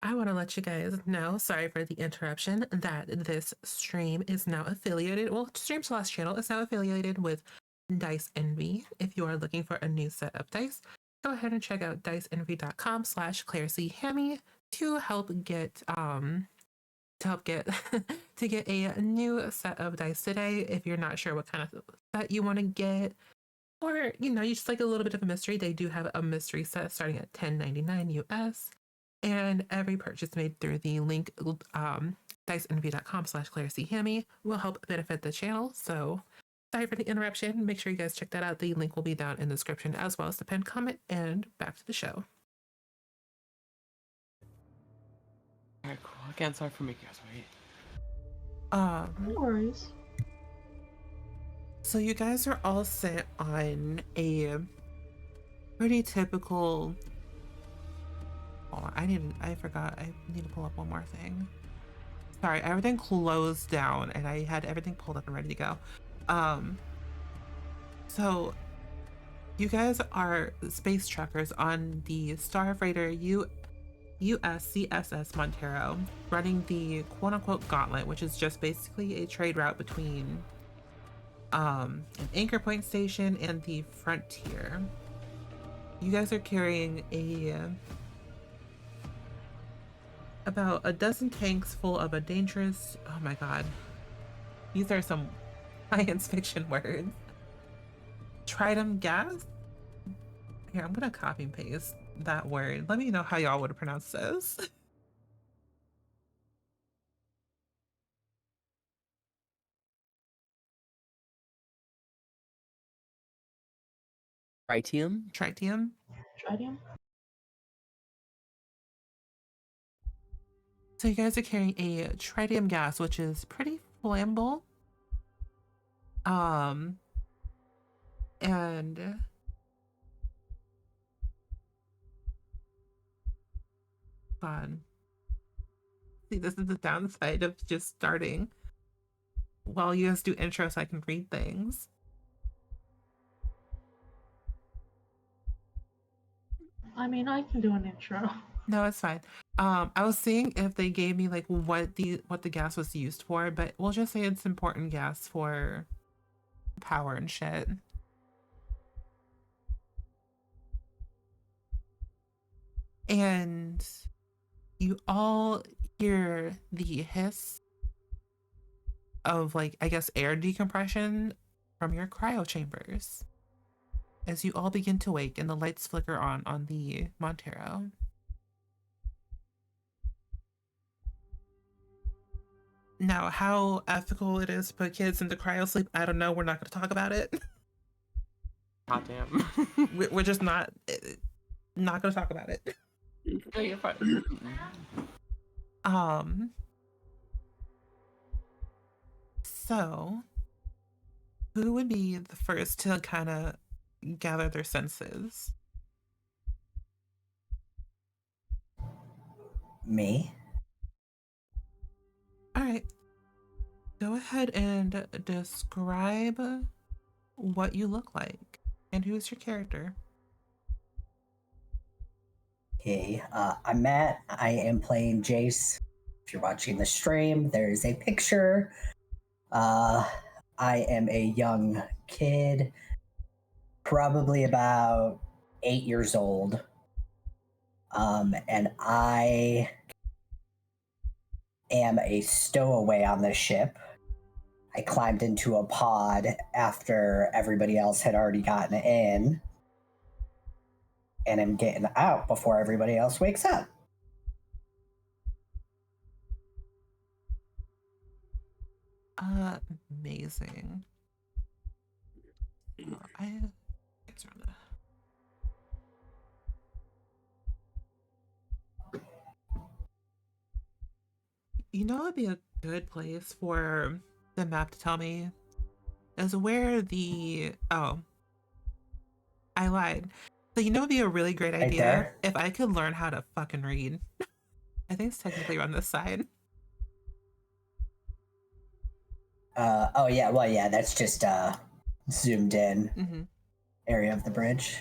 I want to let you guys know, sorry for the interruption, that this stream is now affiliated. Well, Stream/channel is now affiliated with Dice Envy. If you are looking for a new set of dice, go ahead and check out diceenvy.com/ClaireCHammy to help get to get a new set of dice today. If you're not sure what kind of set you want to get, or you just like a little bit of a mystery, they do have a mystery set starting at $10.99 US. And every purchase made through the link diceenvy.com/ClaireCHammy will help benefit the channel. So sorry for the interruption. Make sure you guys check that out. The link will be down in the description as well as the pinned comment. And back to the show. Alright, cool. Again, sorry for making you guys wait. No worries. So you guys are all set on a pretty typical. Oh, I forgot. I need to pull up one more thing. Sorry, everything closed down and I had everything pulled up and ready to go. So you guys are space truckers on the Starfighter USCSS Montero, running the quote-unquote gauntlet, which is just basically a trade route between an anchor point station and the frontier. You guys are carrying about a dozen tanks full of a dangerous, oh my god, these are some science fiction words. Tritium gas? Here, I'm gonna copy and paste that word. Let me know how y'all would pronounce this. Tritium? Tritium? Tritium? So you guys are carrying a tritium gas, which is pretty flammable. And fun. See, this is the downside of just starting while you guys do intro so I can read things. I mean, I can do an intro. No, it's fine. I was seeing if they gave me like what the gas was used for, but we'll just say it's important gas for power and shit. And you all hear the hiss of, like, I guess air decompression from your cryo chambers as you all begin to wake and the lights flicker on the Montero. Now, how ethical it is to put kids into cryo sleep, I don't know. We're not going to talk about it. God damn. We're just not going to talk about it. No, you're fine. So who would be the first to kind of gather their senses? Me? All right. Go ahead and describe what you look like and who is your character. Okay, I'm Matt. I am playing Jace. If you're watching the stream, there's a picture. I am a young kid, probably about 8 years old. And I am a stowaway on this ship. I climbed into a pod after everybody else had already gotten in. And I'm getting out before everybody else wakes up. Amazing. You know, it'd be a good place for the map to tell me is where the I lied. So you know, it'd be a really great Right idea there? if I could learn how to fucking read. I think it's technically on this side. Oh yeah, well yeah, that's just zoomed in area of the bridge.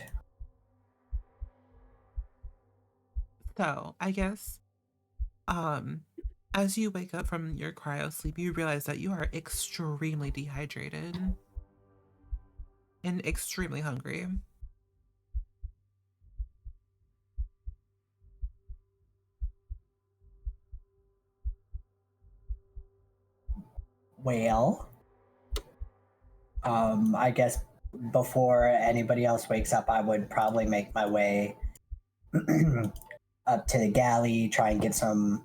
So I guess As you wake up from your cryo sleep, you realize that you are extremely dehydrated and extremely hungry. Well, I guess before anybody else wakes up, I would probably make my way up to the galley, try and get some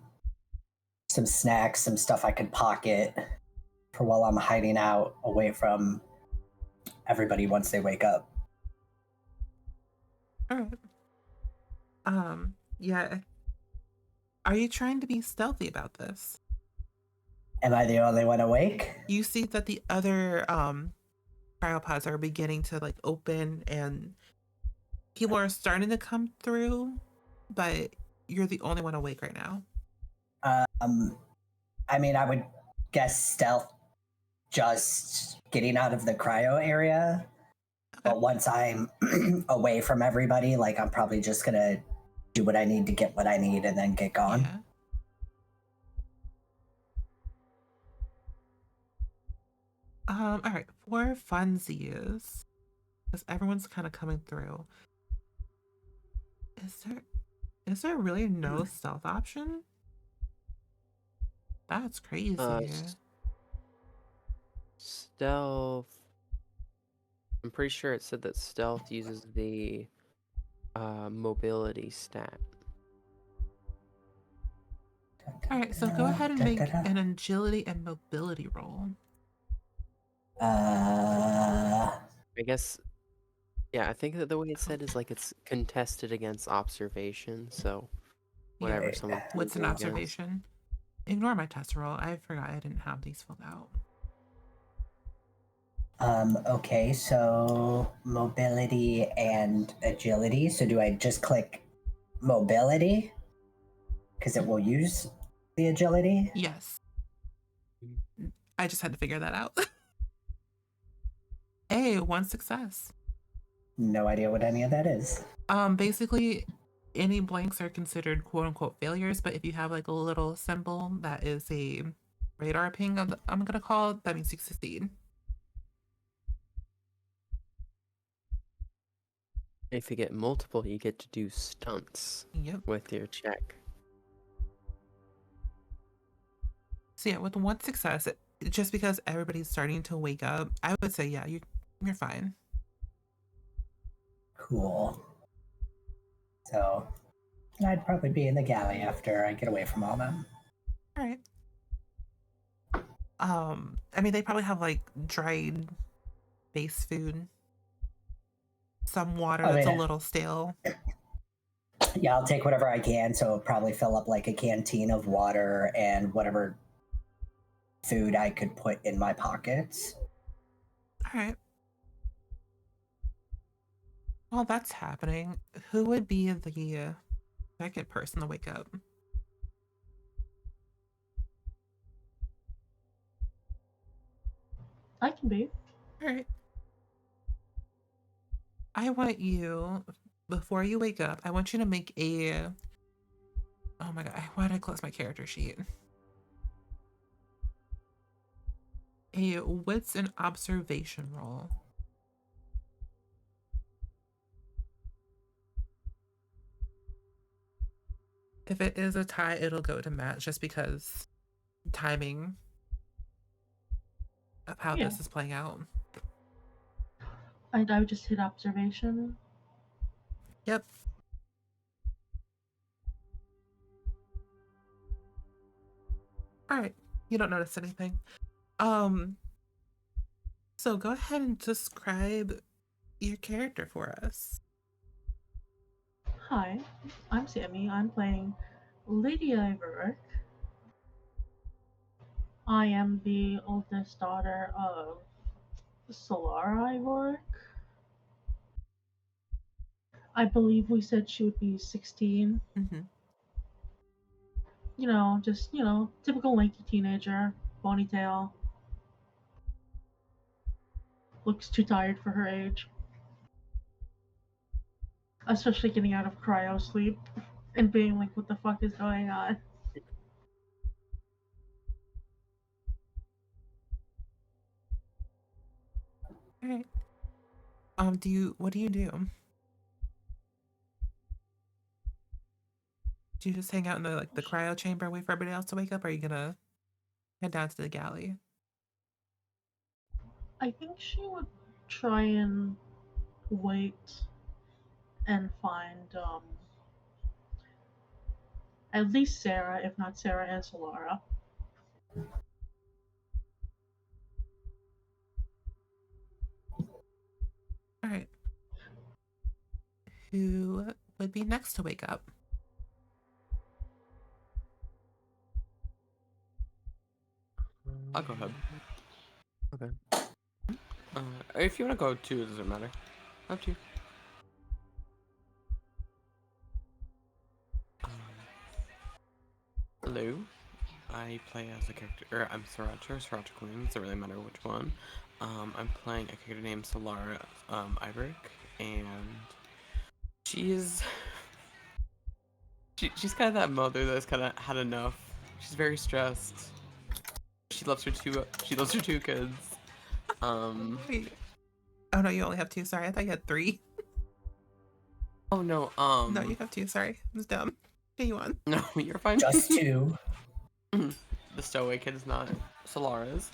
snacks, some stuff I could pocket for while I'm hiding out away from everybody once they wake up. All right. Yeah. Are you trying to be stealthy about this? Am I the only one awake? You see that the other cryopods are beginning to like open and people are starting to come through, but you're the only one awake right now. I mean, I would guess stealth, just getting out of the cryo area. But once I'm away from everybody, like I'm probably just gonna do what I need to get what I need and then get gone. Yeah. All right, for funsies, because everyone's kind of coming through. Is there really no stealth option? That's crazy. Stealth. I'm pretty sure it said that stealth uses the mobility stat. All right, so go ahead and make an agility and mobility roll. I guess, yeah, I think that the way it said is like it's contested against observation, so whatever someone. What's an observation? Ignore my test roll. I forgot I didn't have these filled out. Okay, so mobility and agility. So do I just click mobility? Because it will use the agility? Yes. I just had to figure that out. Hey, one success. No idea what any of that is. Basically, any blanks are considered quote unquote failures, but if you have like a little symbol that is a radar ping, I'm gonna call it, that means you succeed. If you get multiple, you get to do stunts with your check. So yeah, with one success, just because everybody's starting to wake up, I would say, yeah, you're fine. Cool. So I'd probably be in the galley after I get away from all them. All right. I mean, they probably have like dried base food, some water that's a little stale. Yeah, I'll take whatever I can. So probably fill up like a canteen of water and whatever food I could put in my pockets. All right. While that's happening, who would be the second person to wake up? I can be. All right. I want you, before you wake up, I want you to make a... Oh my god, why did I close my character sheet? A wits and observation roll. If it is a tie, it'll go to Matt just because timing of how this is playing out. I would just hit observation. Yep. All right. You don't notice anything. So go ahead and describe your character for us. Hi, I'm Sammy. I'm playing Lady Ivorick. I am the oldest daughter of Solara Ivorick. I believe we said she would be 16. Mm-hmm. Just, typical lanky teenager, ponytail. Looks too tired for her age. Especially getting out of cryo sleep and being like, what the fuck is going on? All right. What do you do? Do you just hang out in the cryo chamber, wait for everybody else to wake up, or are you gonna head down to the galley? I think she would try and wait and find at least Sarah, if not Sarah and Solara. All right. Who would be next to wake up? I'll go ahead. Okay. If you want to go too, it doesn't matter. Up to you. Hello. I play as a character, or I'm Sriracha or Sriracha Queen, it doesn't really matter which one. I'm playing a character named Solara Iverick, and she's kind of that mother that's kind of had enough. She's very stressed. She loves her two kids. Wait. Oh no, you only have 2. Sorry, I thought you had 3. Oh no, No, you have 2. Sorry, I was dumb. Okay, you on? no, you're fine. Just 2. The stowaway kid is not Solara's.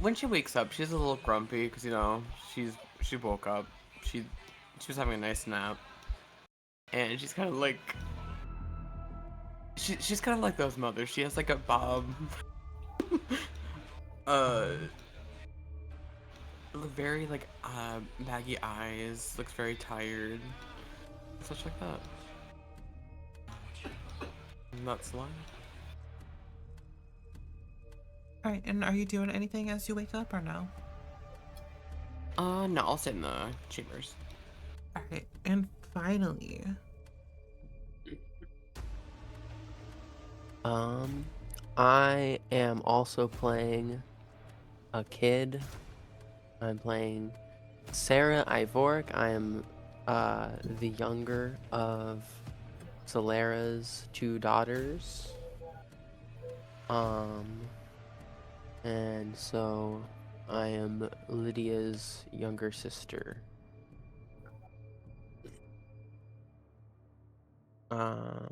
When she wakes up, she's a little grumpy because she woke up. She was having a nice nap, and she's kind of like she's kind of like those mothers. She has like a bob, very like baggy eyes. Looks very tired, such like that. And that's why. All right, and are you doing anything as you wake up or no? No, I'll sit in the chambers. All right, and finally, I am also playing a kid. I'm playing Sarah Ivoric. I am the younger of Solara's 2 daughters. And so I am Lydia's younger sister. I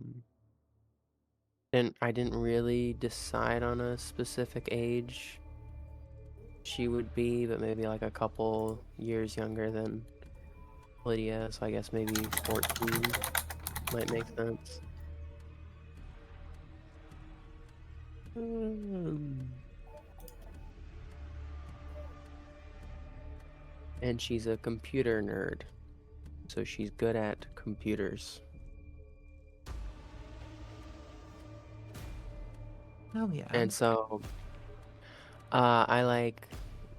didn't really decide on a specific age she would be, but maybe like a couple years younger than Lydia, so I guess maybe 14 might make sense. And she's a computer nerd, so she's good at computers. oh yeah. And so,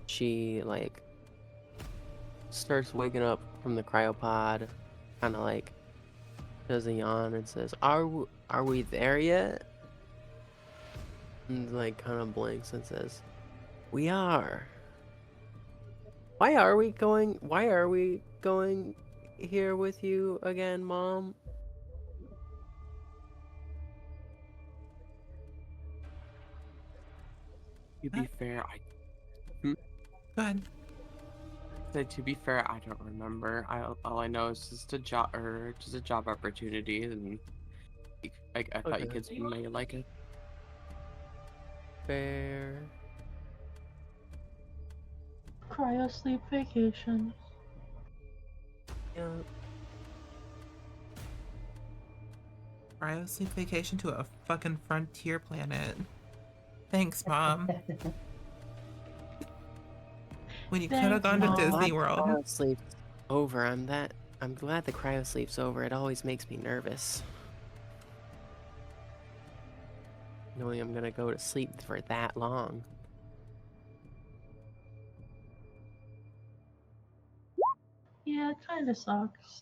she starts waking up from the cryopod, kind of like does a yawn and says, are we there yet? And like kind of blinks and says, we are. Why are we going here with you again, Mom? To be fair, Go ahead. to be fair, I don't remember. All I know is just a job opportunity, and I thought you Okay. kids may like it. Fair. Cryo sleep vacation. Yeah. Cryo sleep vacation to a fucking frontier planet. Thanks, Mom. When you could have Thanks, gone to Mom. Disney World. Cryo sleep's over. I'm glad the cryo sleep's over. It always makes me nervous. Knowing I'm gonna go to sleep for that long. Yeah, it kind of sucks.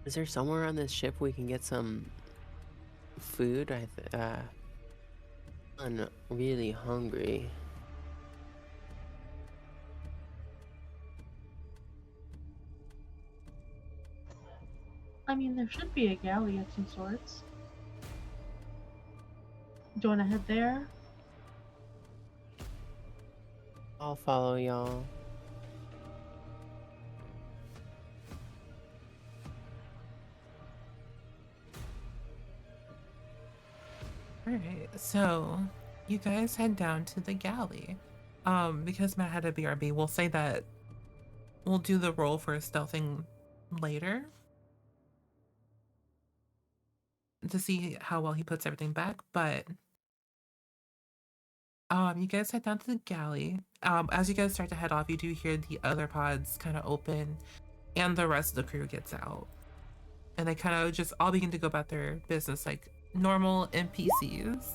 Is there somewhere on this ship we can get some food? I'm really hungry. I mean, there should be a galley of some sorts. Do you want to head there? I'll follow y'all. Alright, so you guys head down to the galley. Because Matt had a BRB, we'll say that we'll do the roll for stealthing later to see how well he puts everything back, but you guys head down to the galley. As you guys start to head off, you do hear the other pods kind of open and the rest of the crew gets out. And they kind of just all begin to go about their business like normal NPCs.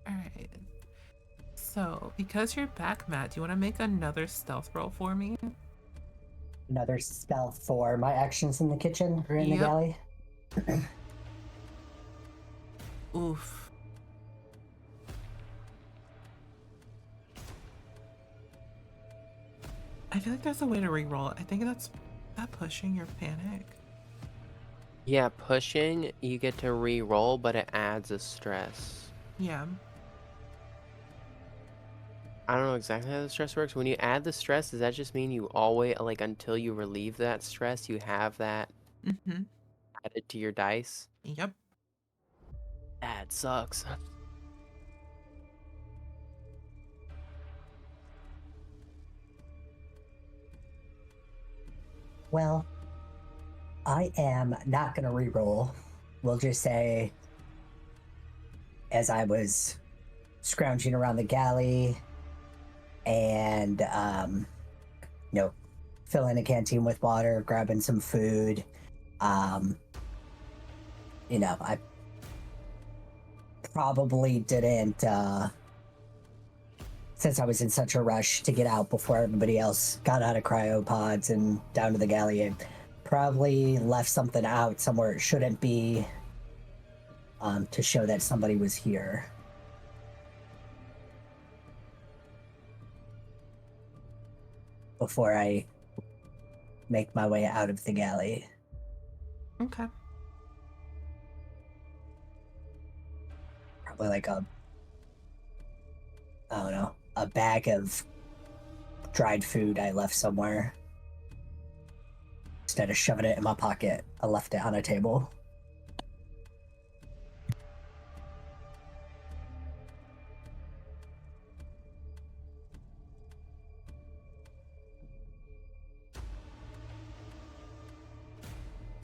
Alright. So, because you're back, Matt, do you want to make another stealth roll for me? Another stealth for my actions in the kitchen or in the Yep. galley. Oof. I feel like there's a way to re-roll it. I think that's that pushing your panic. Yeah, pushing, you get to re-roll, but it adds a stress. Yeah. I don't know exactly how the stress works. When you add the stress, does that just mean you always, like, until you relieve that stress, you have that Mm-hmm. added to your dice? Yep. That sucks. Well, I am not going to re-roll. We'll just say, as I was scrounging around the galley and, filling a canteen with water, grabbing some food, I probably didn't, since I was in such a rush to get out before everybody else got out of cryopods and down to the galley, I probably left something out somewhere it shouldn't be, to show that somebody was here. Before I make my way out of the galley. Okay. Probably like a bag of dried food I left somewhere. Instead of shoving it in my pocket, I left it on a table.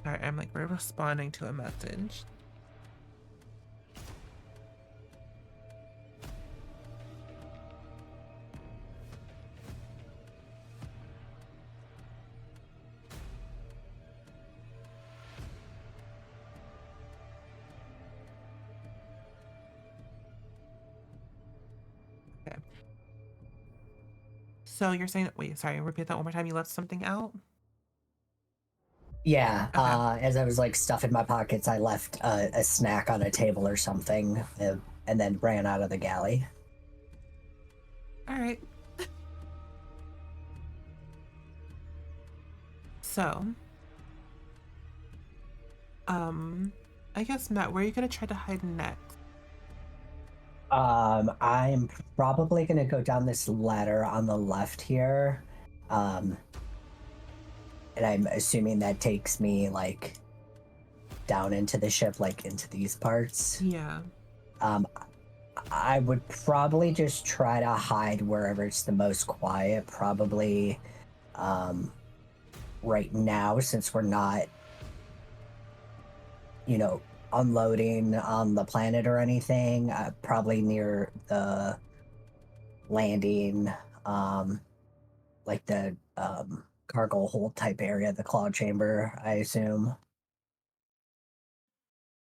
Alright, I'm like, we're responding to a message. Okay. So you're saying, wait, sorry, repeat that one more time. You left something out? Yeah, Okay. as I was like stuffing my pockets, I left a snack on a table or something, and then ran out of the galley. Alright. So, I guess, Matt, where are you gonna try to hide next? I'm probably gonna go down this ladder on the left here, and I'm assuming that takes me like down into the ship, like into these parts. Yeah. I would probably just try to hide wherever it's the most quiet, probably right now, since we're not, unloading on the planet or anything. Probably near the landing, like the cargo hold type area, the claw chamber, I assume.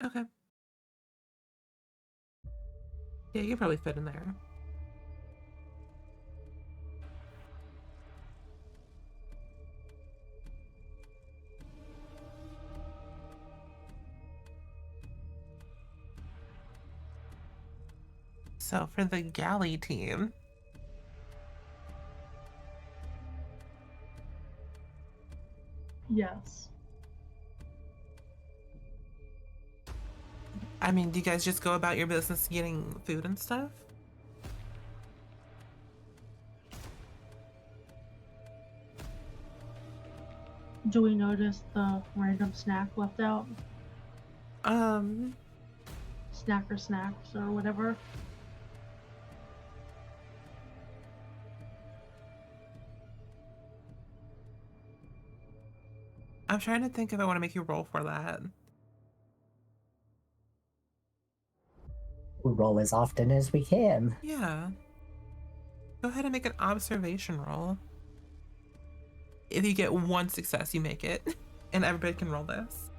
Okay. Yeah, you probably fit in there. So for the galley team, Yes. I mean, do you guys just go about your business getting food and stuff? Do we notice the random snack left out? Um, Snacker snacks or whatever? I'm trying to think if I want to make you roll for that. We roll as often as we can. Yeah. Go ahead and make an observation roll. If you get one success, you make it. And everybody can roll this.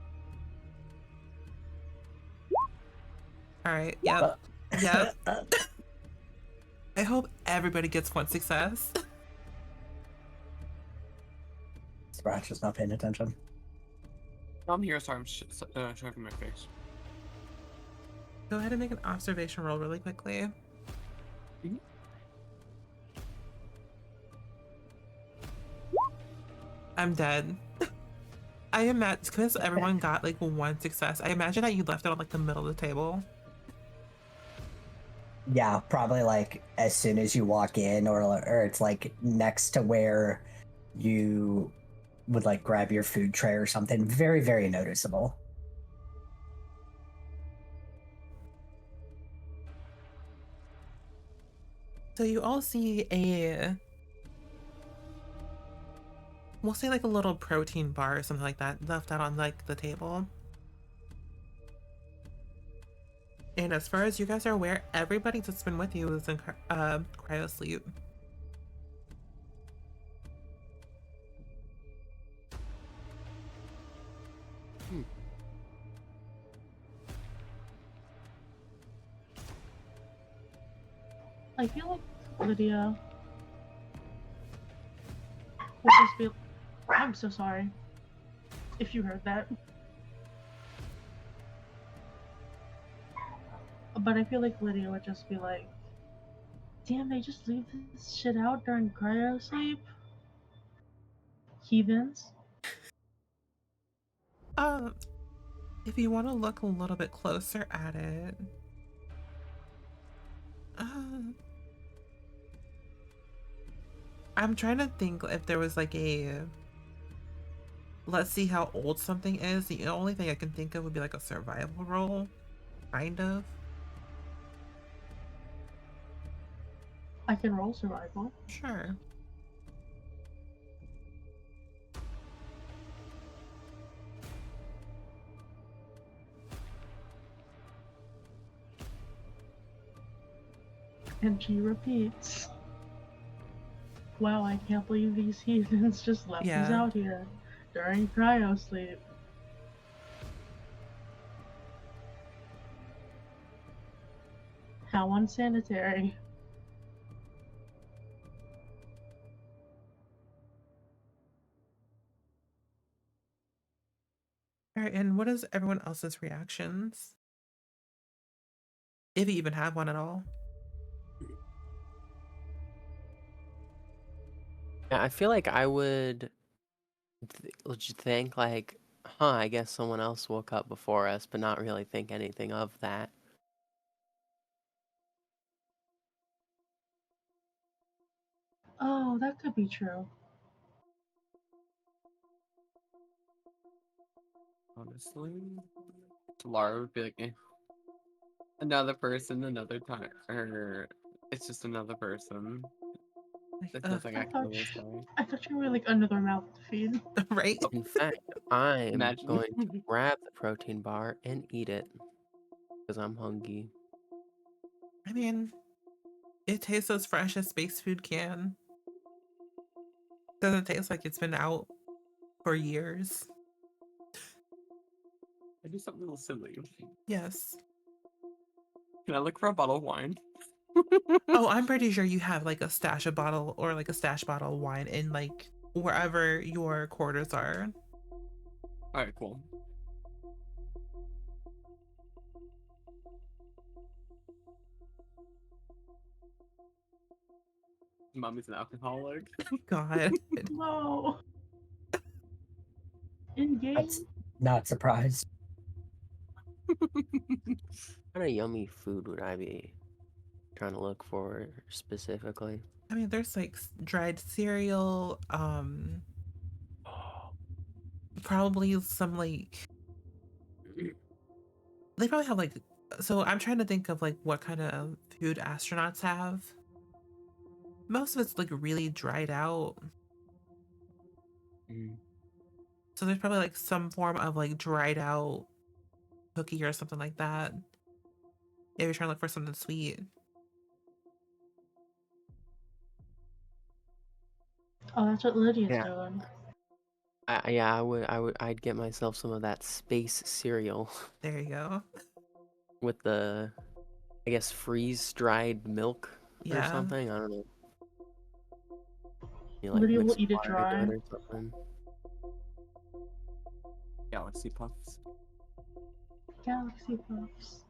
Alright, yep. Yep. I hope everybody gets one success. Sriracha's not paying attention. I'm here, sorry, I'm shoving my face. Go ahead and make an observation roll really quickly. Mhm. I'm dead. I imagine, because everyone got like one success, I imagine that you left it on like the middle of the table. Yeah, probably like as soon as you walk in, or it's like next to where you would like grab your food tray or something. Very, very noticeable. So you all see we'll say like a little protein bar or something like that left out on like the table. And as far as you guys are aware, everybody that's been with you is in cryo sleep. I feel like Lydia would just be. I'm so sorry if you heard that. But I feel like Lydia would just be like, damn, they just leave this shit out during cryo sleep? Heathens. If you want to look a little bit closer at it, I'm trying to think if there was like a, let's see how old something is. The only thing I can think of would be like a survival roll, kind of. I can roll survival. Sure. And she repeats. Wow, I can't believe these heathens just left us Yeah. out here during cryo sleep. How unsanitary. All right, and what is everyone else's reactions? If you even have one at all. Yeah, I feel like I would think like, I guess someone else woke up before us, but not really think anything of that. Oh, that could be true. Honestly, Lara would be like, another person, another time, or it's just another person. Like, There's nothing I can really say. I thought you were like another mouth to feed. right? In fact, I'm Imagine. going to grab the protein bar and eat it because I'm hungry. I mean, it tastes as fresh as space food can. Doesn't taste like it's been out for years. I do something a little silly. Yes. Can I look for a bottle of wine? Oh, I'm pretty sure you have like a stash of bottle or like a stash bottle of wine in like wherever your quarters are. Alright, cool. Mommy's an alcoholic. God. No. In That's game? not surprised. What kind of yummy food would I be trying to look for specifically? I mean, there's like dried cereal, probably some like they probably have like so I'm trying to think of like what kind of food astronauts have. Most of it's like really dried out. Mm. So there's probably like some form of like dried out cookie or something like that. If you're trying to look for something sweet. Oh, that's what Lydia's Yeah, doing. yeah, I'd get myself some of that space cereal There you go. with the, I guess, freeze dried milk or Yeah. something. I don't know. You like Lydia mix will some eat it water into dry. it or something. Galaxy Puffs. Galaxy Puffs.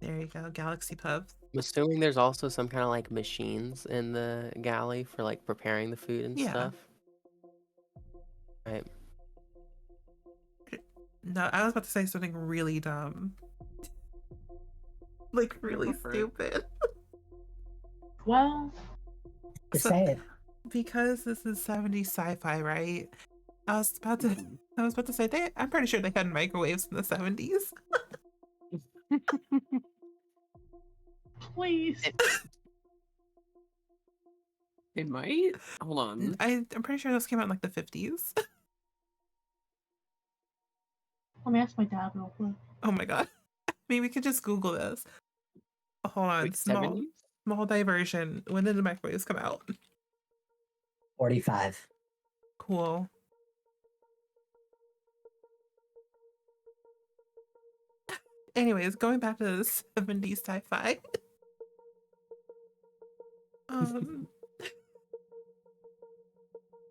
There you go. Galaxy Puffs. I'm assuming there's also some kind of like machines in the galley for like preparing the food and Yeah. stuff. Right. No, I was about to say something really dumb. Like really Go for it. stupid. Well, Just So say it. because this is 70s sci-fi, right? I was about to Mhm. I was about to say I'm pretty sure they had microwaves in the 70s. please. It might. Hold on. I'm pretty sure those came out in like the 50s. Let me ask my dad real quick. Oh my god. Maybe we could just Google this. Hold on. Wait, Small 70s? diversion. When did the microwaves come out? 45. Cool. Anyways, going back to the 70s sci-fi. Um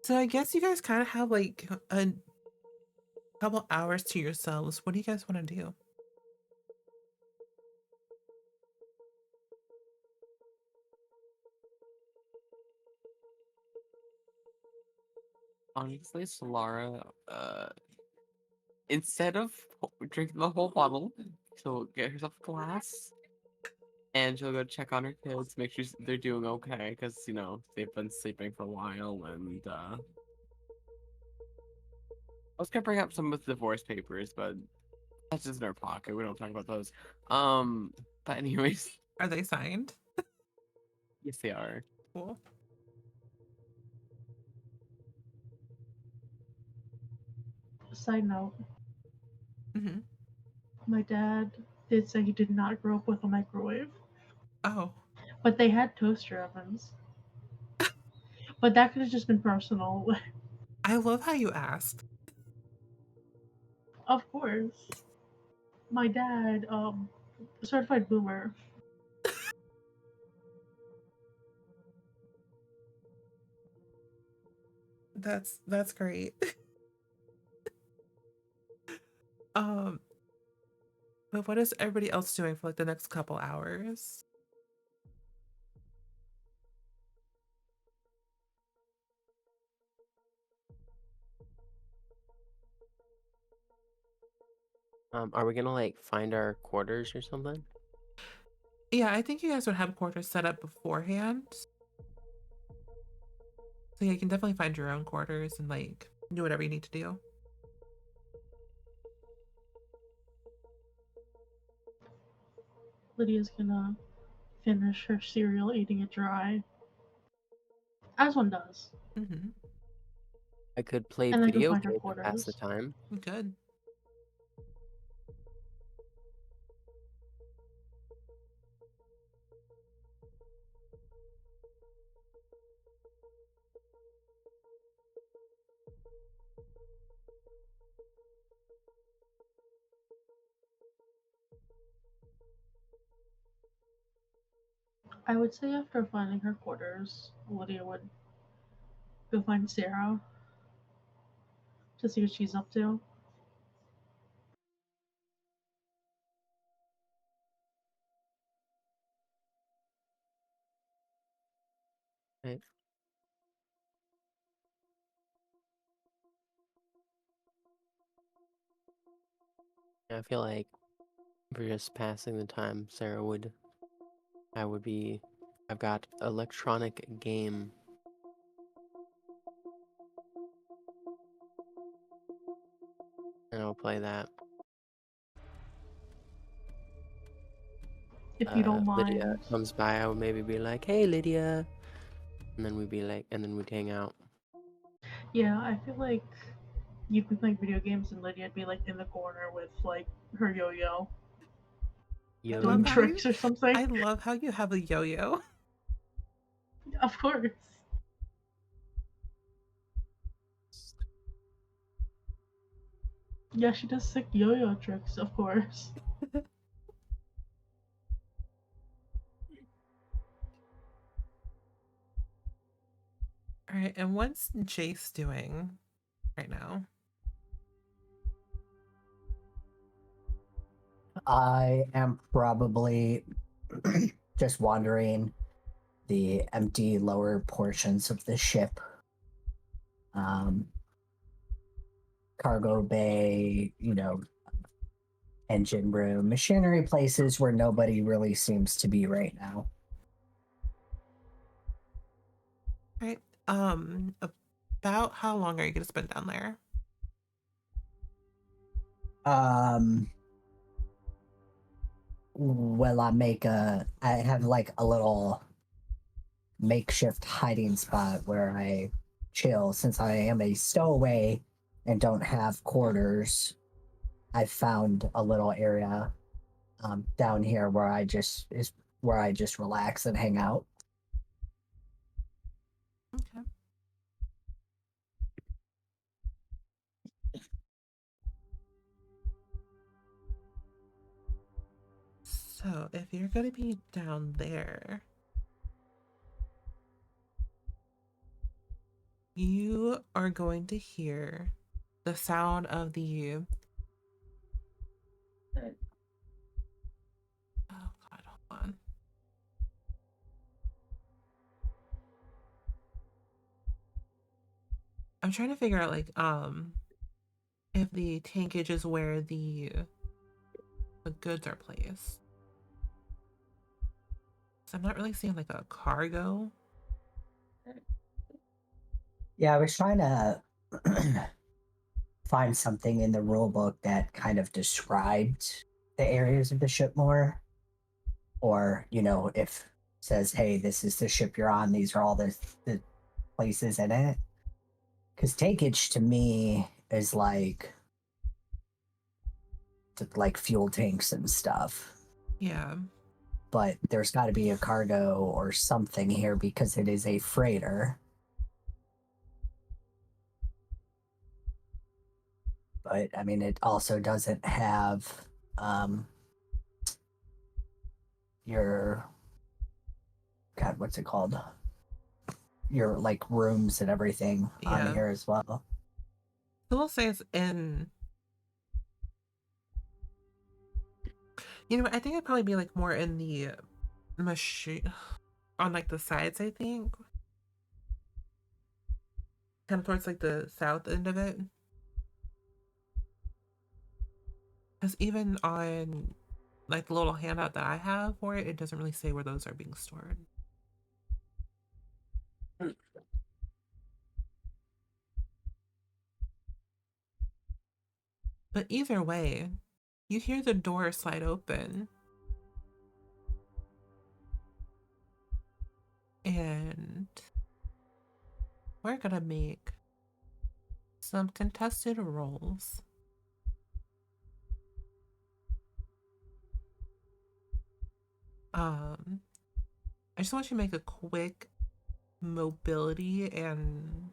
so I guess you guys kind of have like a couple hours to yourselves. What do you guys want to do? Honestly, Solara, instead of drinking the whole bottle, she'll get herself a glass and she'll go check on her kids, make sure they're doing okay, because, you know, they've been sleeping for a while, and, I was gonna bring up some of the divorce papers, but that's just in our pocket. We don't talk about those. But anyways, Are they signed? yes, they are. Cool. Side note, Hmm. my dad did say he did not grow up with a microwave, Oh, but they had toaster ovens. But that could have just been personal. I love how you asked. Of course. My dad, certified boomer. That's great. Um, but what is everybody else doing for like the next couple hours? Are we gonna like find our quarters or something? Yeah, I think you guys would have quarters set up beforehand. So yeah, you can definitely find your own quarters and like do whatever you need to do. Lydia's gonna finish her cereal, eating it dry, as one does, Mm-hmm. I could play and then go video find her games to pass the quarters. time. Good. I would say after finding her quarters, Lydia would go find Sarah to see what she's up to. Right. I feel like if we're just passing the time, I've got electronic game. And I'll play that. If you don't Lydia mind. comes by, I would maybe be like, "Hey, Lydia," and then we'd hang out. Yeah, I feel like you'd be playing video games and Lydia'd be like in the corner with like her yo-yo I Yo, doing love how you tricks or something. I love how you have a yo-yo. Of course. Yeah, she does sick yo-yo tricks, of course. Alright, and what's Jace doing right now? I am probably just wandering the empty lower portions of the ship. Cargo bay, engine room, machinery places where nobody really seems to be right now. Right. About how long are you gonna spend down there? Well, I have like a little makeshift hiding spot where I chill since I am a stowaway and don't have quarters. I found a little area down here where I just relax and hang out. Okay. So if you're gonna be down there, you are going to hear the sound of the oh god, hold on. I'm trying to figure out like if the tankage is where the goods are placed. So I'm not really seeing like a cargo. Yeah, I was trying to find something in the rule book that kind of described the areas of the ship more. Or, if it says, hey, this is the ship you're on, these are all the places in it. Because tankage to me is like fuel tanks and stuff. Yeah. But there's got to be a cargo or something here because it is a freighter. But I mean, it also doesn't have your God, what's it called? Your like rooms and everything on Yeah. here as well. So we'll say it's in. I think it'd probably be like more in the machine on like the sides, I think. Kind of towards like the south end of it. Because even on like the little handout that I have for it, it doesn't really say where those are being stored. But either way, you hear the door slide open. And we're gonna make some contested rolls. I just want you to make a quick mobility and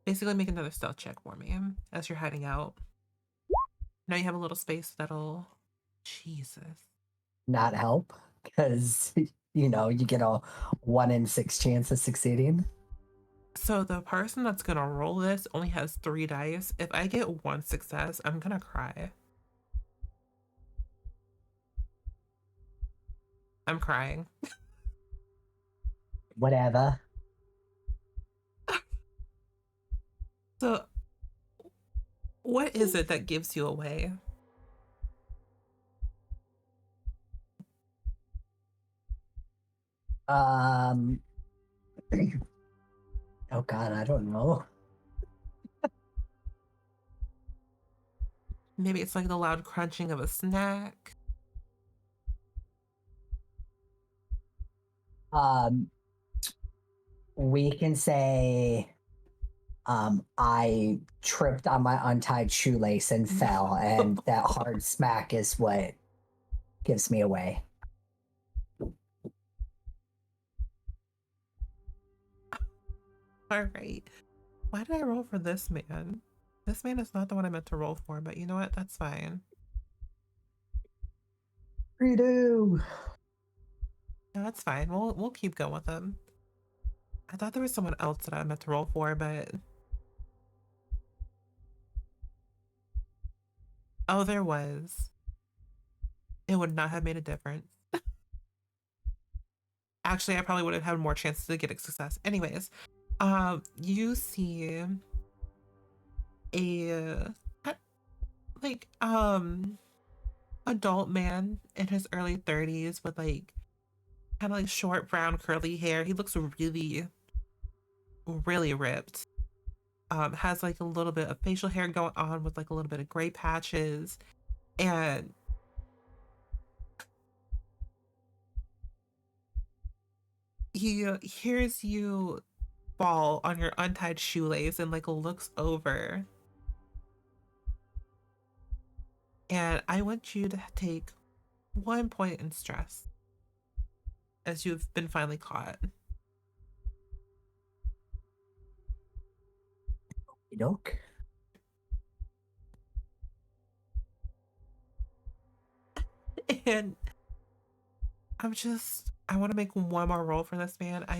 basically make another stealth check for me as you're hiding out. Now you have a little space that'll. Jesus. Not help because you get a 1 in 6 chance of succeeding. So the person that's gonna roll this only has 3 dice. If I get 1 success, I'm gonna cry. I'm crying. Whatever. So What is it that gives you away? Um. Oh God, I don't know. Maybe it's like the loud crunching of a snack. Um. We can say. I tripped on my untied shoelace and fell, and that hard smack is what gives me away. All right. Why did I roll for this man? This man is not the one I meant to roll for, but you know what? That's fine. Redo. No, that's fine. We'll keep going with him. I thought there was someone else that I meant to roll for, but oh, there was. It would not have made a difference. Actually, I probably would have had more chances to get a success. Anyways, you see a like adult man in his early 30s with like kind of like short brown curly hair. He looks really really ripped. Has like a little bit of facial hair going on with like a little bit of gray patches, and he hears you fall on your untied shoelace and like looks over. And I want you to take 1 point in stress as you've been finally caught. Doke. And I want to make one more roll for this man. I'll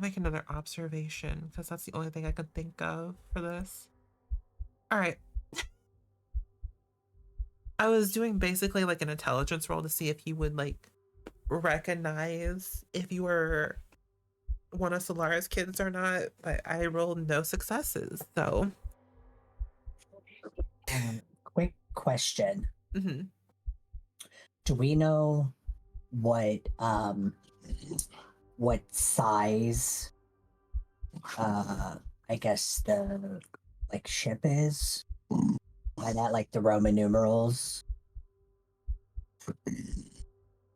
make another observation because that's the only thing I can think of for this. All right. I was doing basically like an intelligence roll to see if you would like recognize if you were one of Solara's kids or not, but I rolled no successes. So, Quick question. mm-hmm. Do we know what size I guess the like ship is? By that, like the Roman numerals.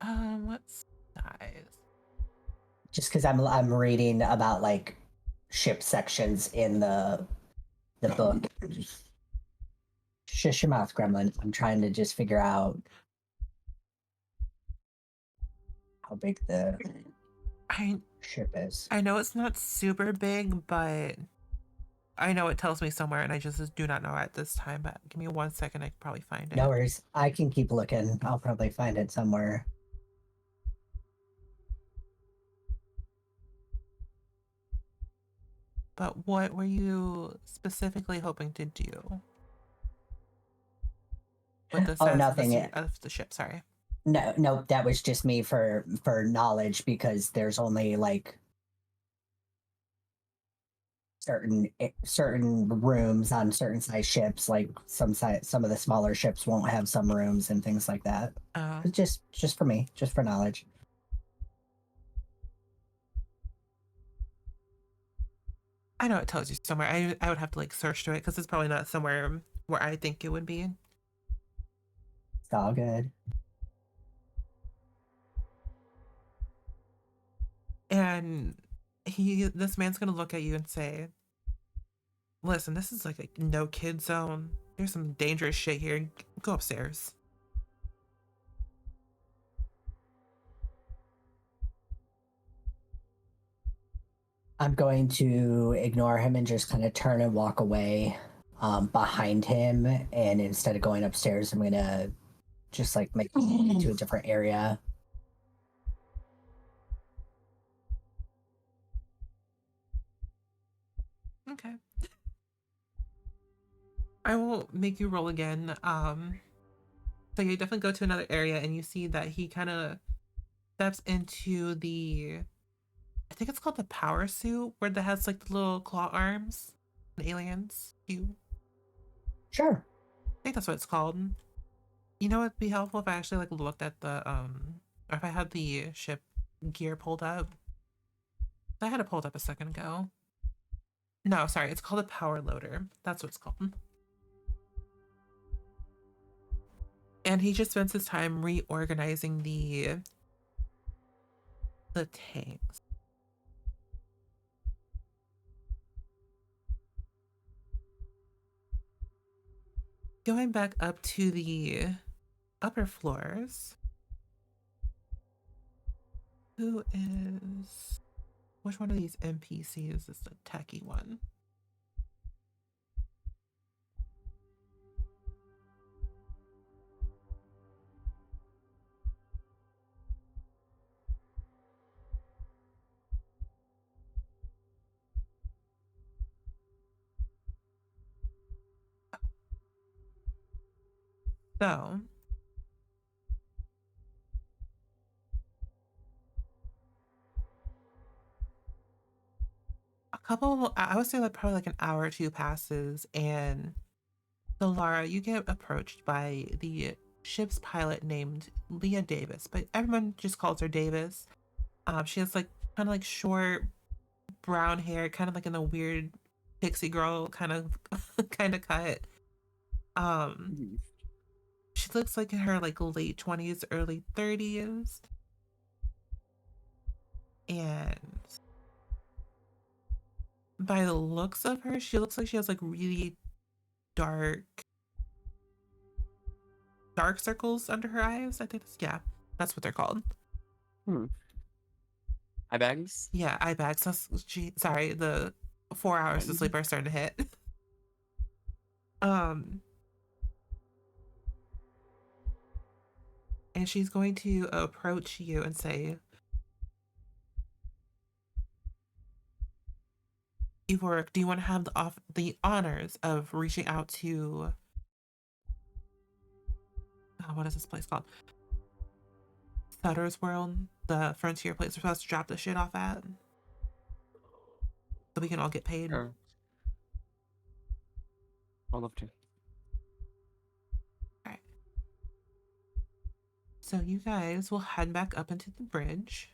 What size? Just because I'm reading about like ship sections in the book. Shush your mouth, Gremlin. I'm trying to just figure out how big the ship is. I know it's not super big, but I know it tells me somewhere, and I just do not know at this time. But give me 1 second, I can probably find it. No worries. I can keep looking. I'll probably find it somewhere. But what were you specifically hoping to do with the size nothing. Of the ship? Sorry. No, that was just me for knowledge because there's only like certain rooms on certain size ships. Like some of the smaller ships won't have some rooms and things like that. Just for me, just for knowledge. I know it tells you somewhere. I would have to like search through it because it's probably not somewhere where I think it would be. It's all good. And this man's gonna look at you and say, listen, this is like a no kid zone. There's some dangerous shit here. Go upstairs. I'm going to ignore him and just kind of turn and walk away behind him. And instead of going upstairs, I'm going to just like make it to a different area. Okay. I won't make you roll again. So you definitely go to another area and you see that he kind of steps into the I think it's called the power suit, where that has like the little claw arms and aliens. Sure. I think that's what it's called. You know, it'd be helpful if I actually like looked at the or if I had the ship gear pulled up. I had it pulled up a second ago. No, sorry, it's called a power loader. That's what it's called. And he just spends his time reorganizing the tanks. Going back up to the upper floors. Who is... Which one of these NPCs is the techie one? So, I would say like probably like an hour or two passes, and so Lara, you get approached by the ship's pilot named Leah Davis, but everyone just calls her Davis. She has like kind of like short brown hair, kind of like in a weird pixie girl kind of kind of cut. Um, she looks like in her like late 20s, early 30s, and by the looks of her, she looks like she has like really dark circles under her eyes. I think that's what they're called. Eye bags? Yeah, eye bags. Sorry, the 4 hours of sleep are starting to hit. And she's going to approach you and say, Evorik, do you want to have the honors of reaching out to what is this place called? Sutter's World, the frontier place we're supposed to drop the shit off at, so we can all get paid. Sure. I'd love to. All right. So you guys will head back up into the bridge,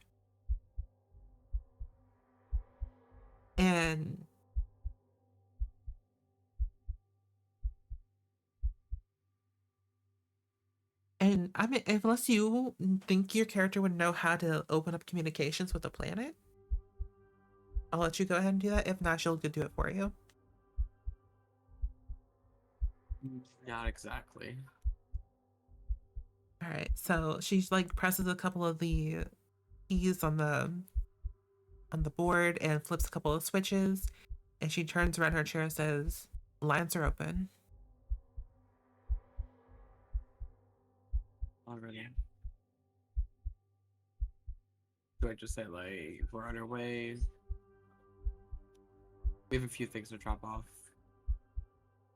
and I mean, unless you think your character would know how to open up communications with the planet, I'll let you go ahead and do that. If not, she'll do it for you. Not exactly. All right. So she like presses a couple of the keys on the board and flips a couple of switches, and she turns around her chair and says, "Lines are open." Already. Do I just say like we're on our way? We have a few things to drop off.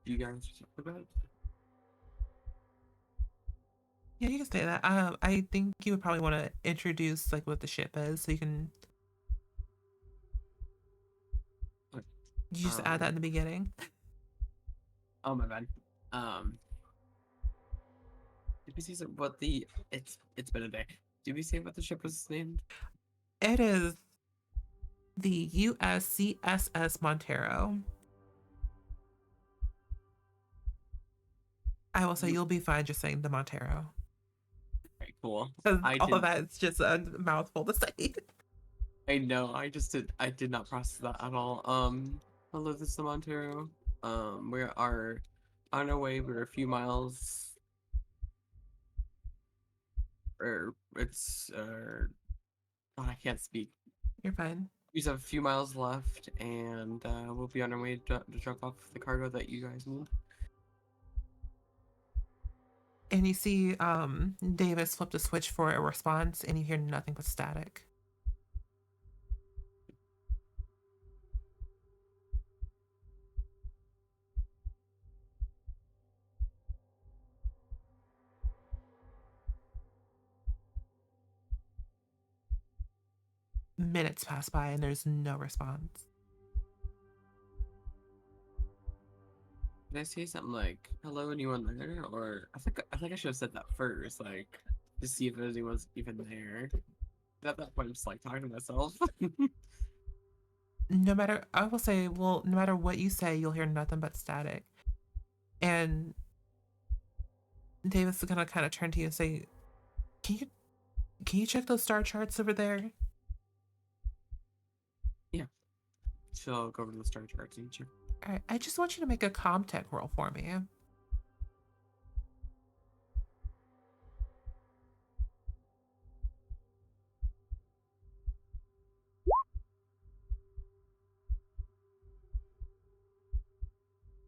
Do you guys talk about? Yeah, you can say that. I think you would probably want to introduce like what the ship is, so you can. You just add that in the beginning. Oh my bad. Did we see what the it's been a day. Did we say what the ship was named? It is the USCSS Montero. I will say you'll be fine just saying the Montero. Okay, cool. All of that is just a mouthful to say. I know. I did not process that at all. Hello, this is the Montero. We are on our way. We're a few miles. Or it's God, I can't speak. You're fine. We just have a few miles left, and we'll be on our way to drop off the cargo that you guys need. And you see Davis flipped a switch for a response, and you hear nothing but static. minutes pass by and there's no response. Did I say something like "Hello, anyone there?" Or I think I should have said that first, like to see if anyone's even there. At that point, I'm just like talking to myself. No matter, I will say, well, no matter what you say, you'll hear nothing but static. And Davis is gonna kind of turn to you and say, "Can you check those star charts over there?" Yeah, she'll go over to the star charts and check. All right, I just want you to make a comm tech roll for me.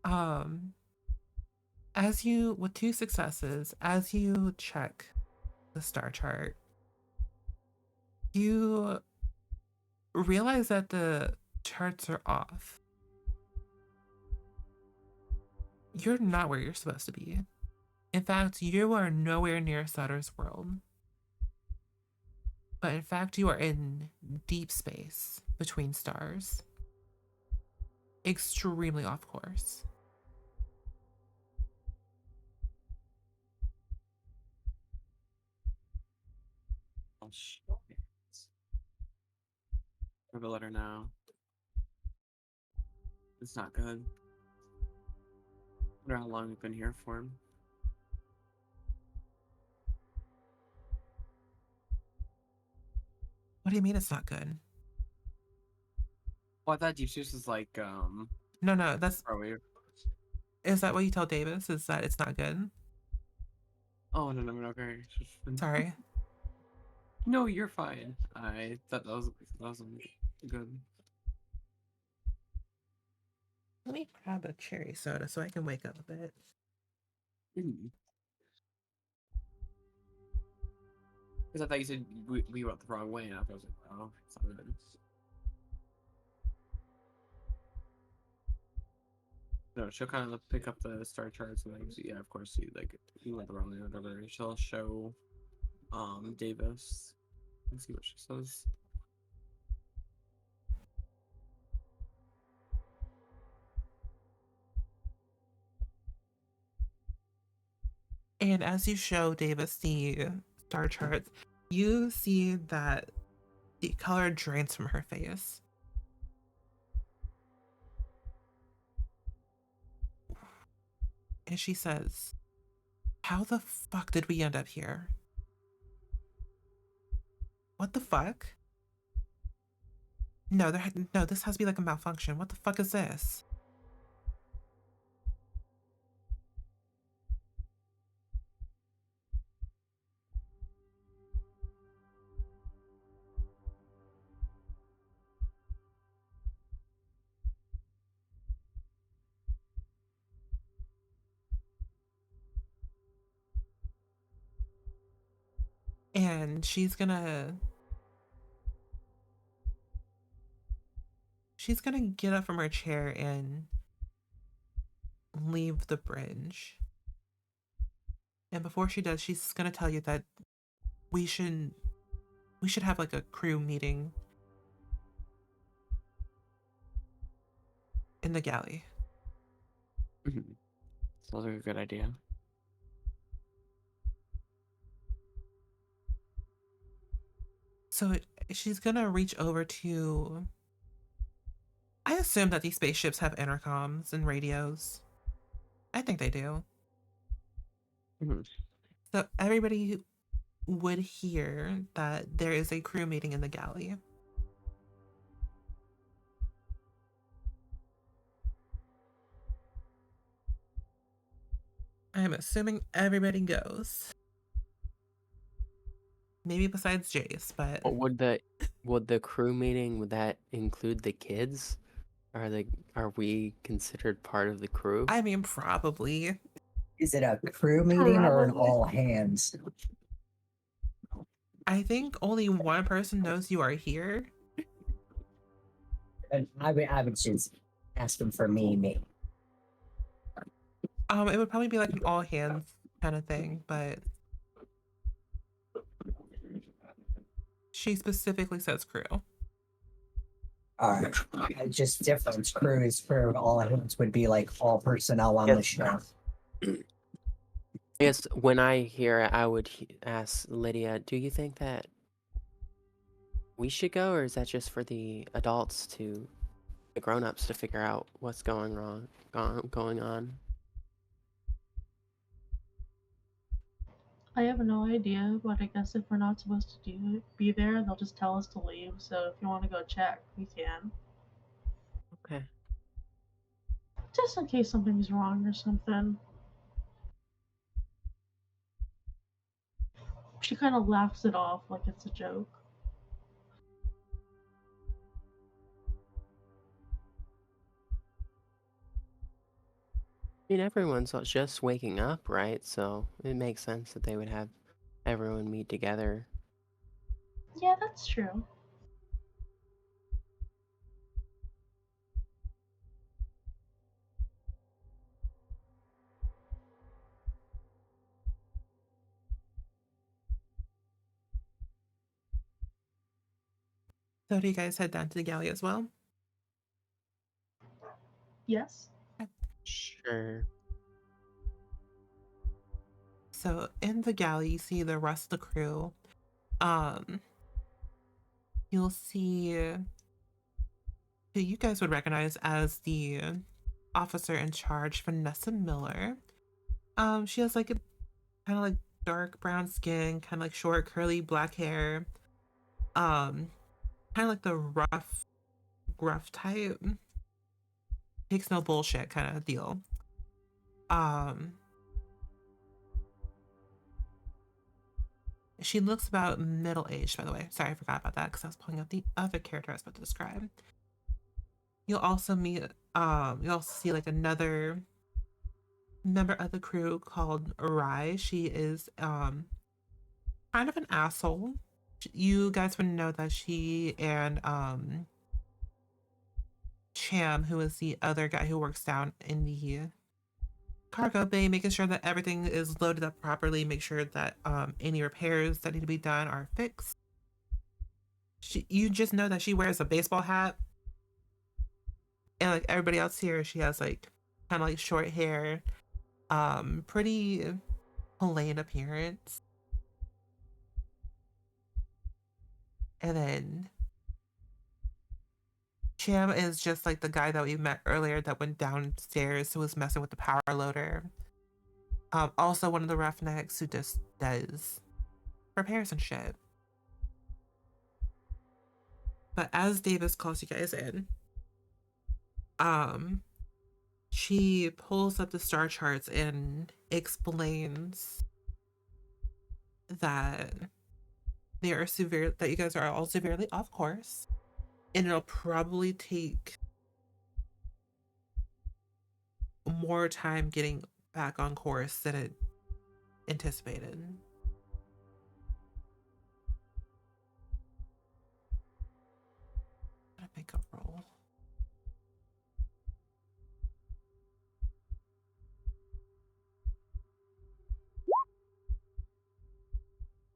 Um, as you, with 2 successes, as you check the star chart, you realize that the charts are off. You're not where you're supposed to be. In fact, you are nowhere near Sutter's world. But in fact, you are in deep space between stars. Extremely off course. Oh shit! Have a letter now. It's not good. Wonder how long we've been here for. What do you mean it's not good? Well, I thought Deep Space was like No, that's, probably. is that what you tell Davis? Is that it's not good? Oh no, okay. Sorry. No, you're fine. I thought that wasn't good. Let me grab a cherry soda so I can wake up a bit. Because I thought you said we went the wrong way, and I was like, oh, it's not good. No, she'll kind of pick up the star charts and like, yeah, of course, you went the wrong way, or whatever. She'll show Davis and see what she says. And as you show Davis the star charts, you see that the color drains from her face. And she says, "How the fuck did we end up here? What the fuck? No, no, this has to be like a malfunction. What the fuck is this?" And she's gonna get up from her chair and leave the bridge. And before she does, she's gonna tell you that we should have like a crew meeting in the galley. Sounds like a good idea. So she's gonna reach over to, I assume that these spaceships have intercoms and radios. I think they do. So everybody would hear that there is a crew meeting in the galley. I'm assuming everybody goes. Maybe besides Jace, but Would the crew meeting, would that include the kids? Are we considered part of the crew? I mean, probably. Is it a crew meeting or an Probably. all hands? I think only one person knows you are here. And I would just ask them for me. It would probably be like an all hands kind of thing, but she specifically says crew. Just different crews. Crew all hands would be like all personnel on the Yes. ship. I guess when I hear it, I would ask Lydia, do you think that we should go, or is that just for the adults the grown-ups to figure out what's going on? I have no idea, but I guess if we're not supposed to be there, they'll just tell us to leave. So if you want to go check, we can. Okay. Just in case something's wrong or something. She kind of laughs it off like it's a joke. I mean, everyone's just waking up, right? So it makes sense that they would have everyone meet together. Yeah, that's true. So do you guys head down to the galley as well? Yes. Sure. So in the galley, you see the rest of the crew. You'll see who you guys would recognize as the officer in charge, Vanessa Miller. She has like a kind of like dark brown skin, kind of like short, curly black hair. Kind of like the gruff type. Takes no bullshit kind of deal. She looks about middle aged, by the way. Sorry, I forgot about that because I was pulling up the other character I was about to describe. You'll also you'll also see like another member of the crew called Rai. She is kind of an asshole. You guys would know that she and Cham, who is the other guy who works down in the cargo bay, making sure that everything is loaded up properly, make sure that any repairs that need to be done are fixed. You just know that she wears a baseball hat, and like everybody else here, she has like kind of like short hair, pretty plain appearance. And then Cham is just like the guy that we met earlier that went downstairs who was messing with the power loader. Also one of the roughnecks who just does repairs and shit. But as Davis calls you guys in, she pulls up the star charts and explains that that you guys are all severely off course, and it'll probably take more time getting back on course than it anticipated. I'm gonna make a roll.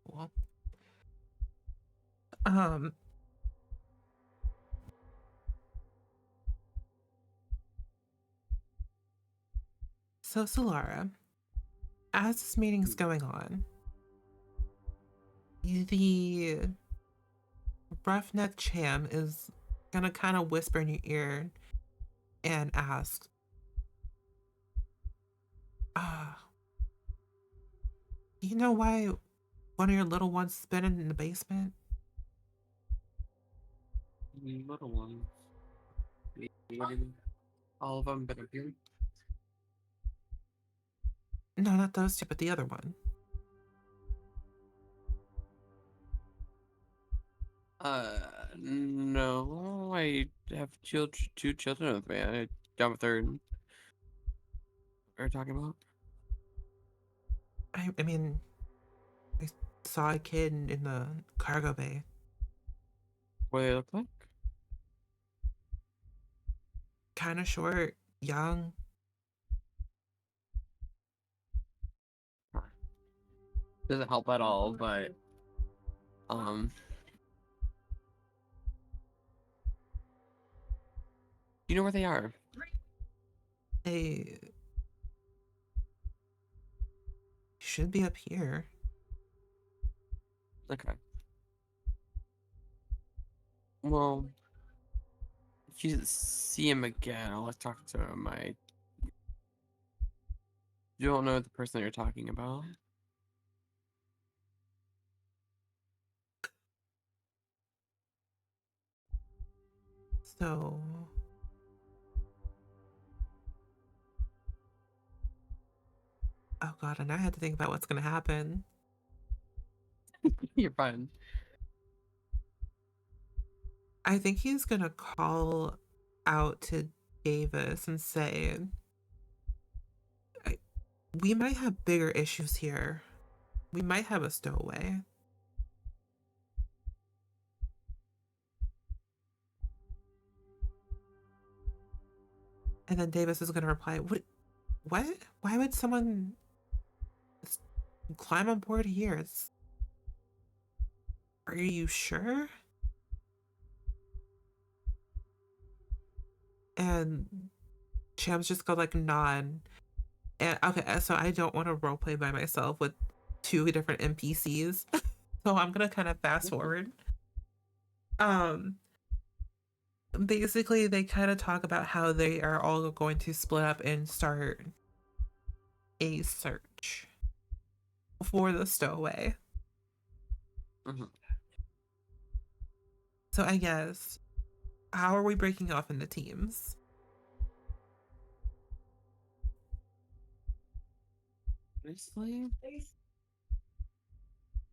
Cool. So Solara, as this meeting's going on, the roughneck Cham is gonna kind of whisper in your ear and ask, do you know why one of your little ones has been in the basement? Little ones. What do you mean? All of them been up here? No, not those two, but the other one. No, I have two children with me. I got a third. What are you talking about? I mean, I saw a kid in the cargo bay. What do they look like? Kind of short, young. Doesn't help at all, but um You know where they are. They should be up here. Okay. Well, if you see him again, I'll talk to him. You don't know the person that you're talking about? So oh god, and I had to think about what's gonna happen. You're fine. I think he's gonna call out to Davis and say, we might have bigger issues here. We might have a stowaway. And then Davis is gonna reply, what? Why would someone climb on board here? Are you sure? And Cham's just go like nod. And okay, so I don't want to roleplay by myself with two different NPCs. So I'm gonna kind of fast forward. Basically they kind of talk about how they are all going to split up and start a search for the stowaway. Mm-hmm. So I guess, how are we breaking off into teams? Honestly,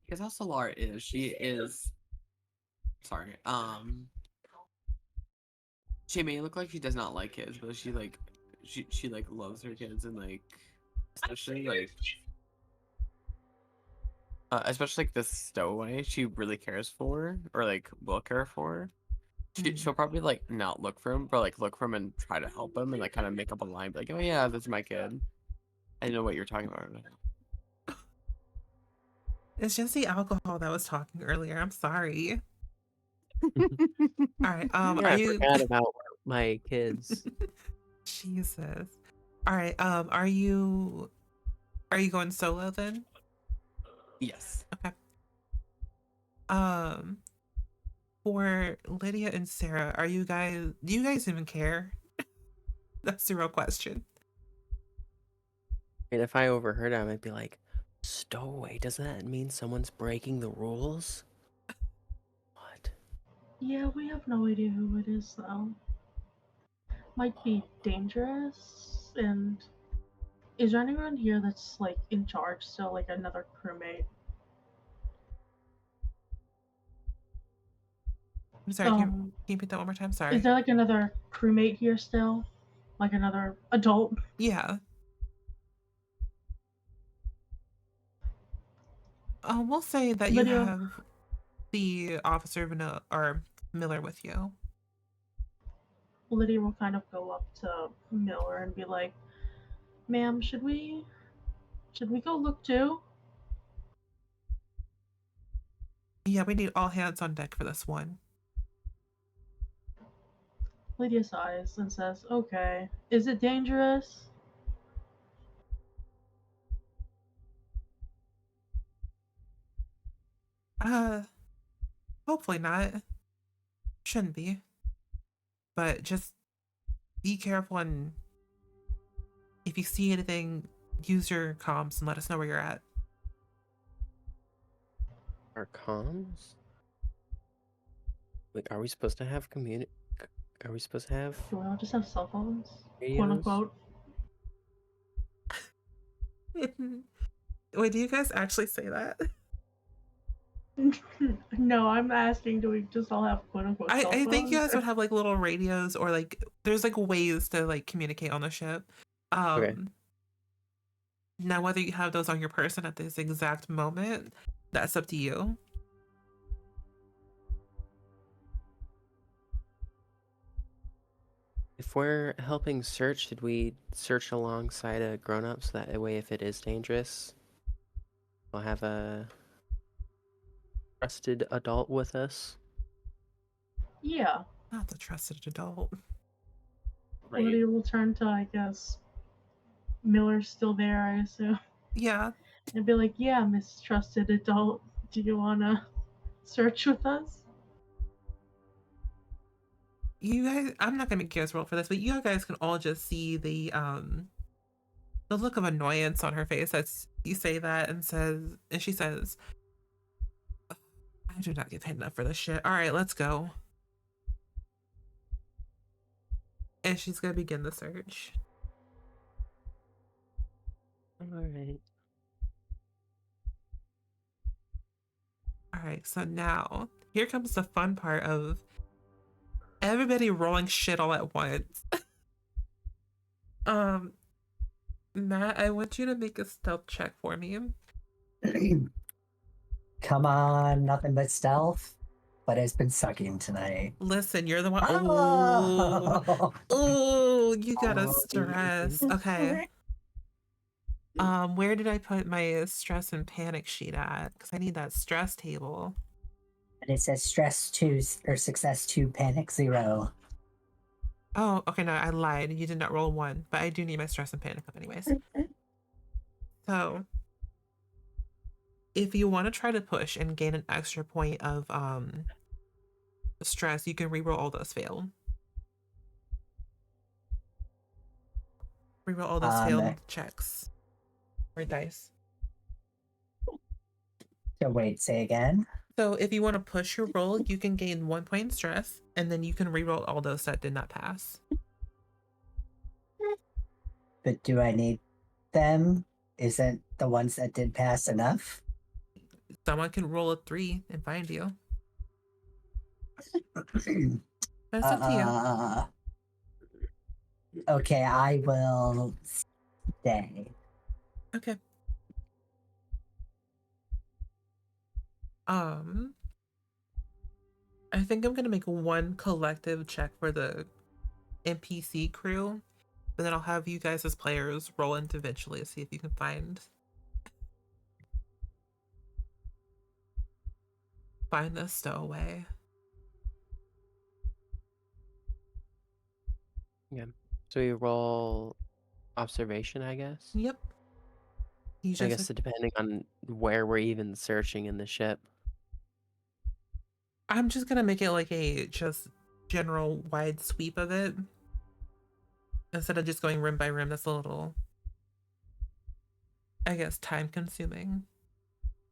because how Solar is, she is. Sorry. She may look like she does not like kids, but she like, she like loves her kids and like, especially like this stowaway, she really cares for or like will care for. She'll probably like not look for him, but like look for him and try to help him and like kind of make up a line, be like, oh yeah, that's my kid. I know what you're talking about. It's just the alcohol that was talking earlier. I'm sorry. All right. Yeah, Are I you? forgot about my kids. Jesus. All right. Are you? Are you going solo then? Yes. Okay. For Lydia and Sarah, are you guys? Do you guys even care? That's the real question. And if I overheard, I might be like, "Stowaway? Doesn't that mean someone's breaking the rules?" What? Yeah, we have no idea who it is though. Might be dangerous. And is there anyone here that's like in charge still, like another crewmate? I'm sorry. Can you repeat that one more time? Sorry. Is there like another crewmate here still, like another adult? Yeah. We'll say that you Lydia, have the officer Vanilla or Miller with you. Lydia will kind of go up to Miller and be like, "Ma'am, should we go look too?" Yeah, we need all hands on deck for this one. Lydia sighs and says, "Okay. Is it dangerous?" Hopefully not. Shouldn't be. But just be careful, and if you see anything, use your comms and let us know where you're at. Our comms? Like, are we supposed to have Are we supposed to have Do we all just have cell phones? radios? Quote unquote. Wait, do you guys actually say that? No, I'm asking, do we just all have quote unquote cell I phones? think you guys would have like little radios, or like there's like ways to like communicate on the ship. Okay. Now whether you have those on your person at this exact moment, that's up to you. If we're helping search, should we search alongside a grown-up so that way if it is dangerous, we'll have a trusted adult with us? Yeah. Not the trusted adult. Lydia will turn to, I guess, Miller's still there, I assume. Yeah. And be like, yeah, mistrusted adult, do you wanna search with us? You guys, I'm not gonna make you guys roll for this, but you guys can all just see the look of annoyance on her face as you say that, and she says, I do not get paid enough for this shit. All right, let's go. And she's gonna begin the search. All right. All right, so now here comes the fun part of everybody rolling shit all at once. Matt, I want you to make a stealth check for me. Come on, nothing but stealth. But it's been sucking tonight. Listen, you're the one. Oh, Oh, you gotta stress. Okay. Where did I put my stress and panic sheet at? Because I need that stress table. And it says stress 2 or success 2, panic 0. Oh, okay, no, I lied. You did not roll 1, but I do need my stress and panic up anyways. So, if you want to try to push and gain an extra point of stress, you can reroll all those failed. Reroll all those failed checks or dice. So wait, say again. So if you want to push your roll, you can gain 1 point stress, and then you can reroll all those that did not pass. But do I need them? Isn't the ones that did pass enough? Someone can roll a 3 and find you. But it's up to you. Okay, I will stay. Okay. I think I'm gonna make one collective check for the NPC crew, but then I'll have you guys as players roll individually to see if you can find the stowaway. Yeah. So we roll observation, I guess. Yep. I guess depending on where we're even searching in the ship. I'm just gonna make it like a just general wide sweep of it instead of just going room by room. That's a little, I guess, time consuming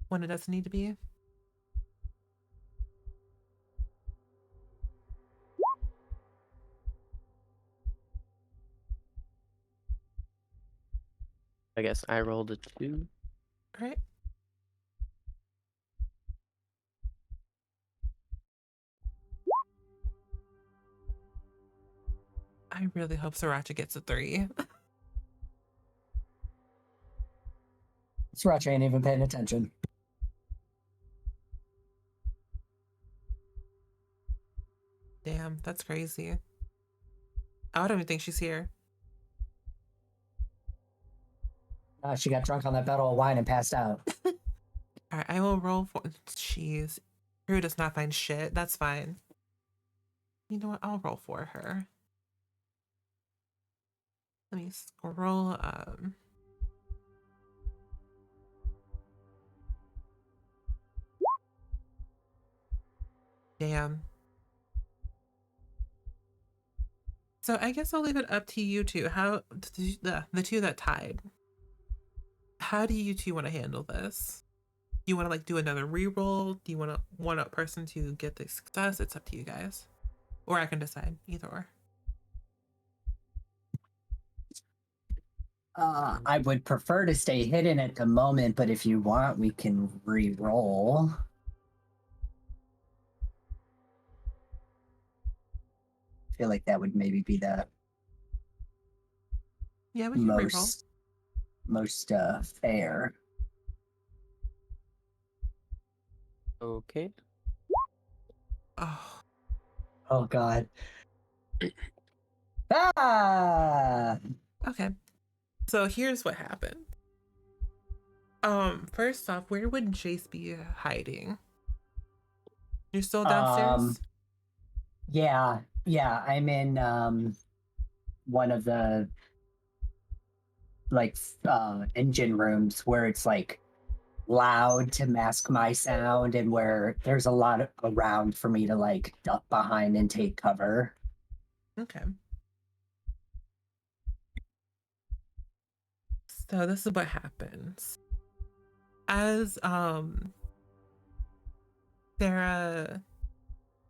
when it doesn't need to be. I guess I rolled a 2. All right. I really hope Sriracha gets a 3. Sriracha ain't even paying attention. Damn, that's crazy. I don't even think she's here. She got drunk on that bottle of wine and passed out. All right, I will roll for. Jeez, Drew does not find shit. That's fine. You know what? I'll roll for her. Let me scroll up. Damn. So I guess I'll leave it up to you two. How the two that tied? How do you two want to handle this? Do you want to like do another reroll? Do you want a person to get the success? It's up to you guys, or I can decide either or. I would prefer to stay hidden at the moment, but if you want, we can re-roll. I feel like that would maybe be the we can most fair. Okay. Oh God. Ah. Okay. So here's what happened. First off, where would Jace be hiding? You're still downstairs? Yeah, I'm in one of the like engine rooms where it's like loud to mask my sound and where there's a lot around for me to like duck behind and take cover. Okay. So this is what happens. As Sarah,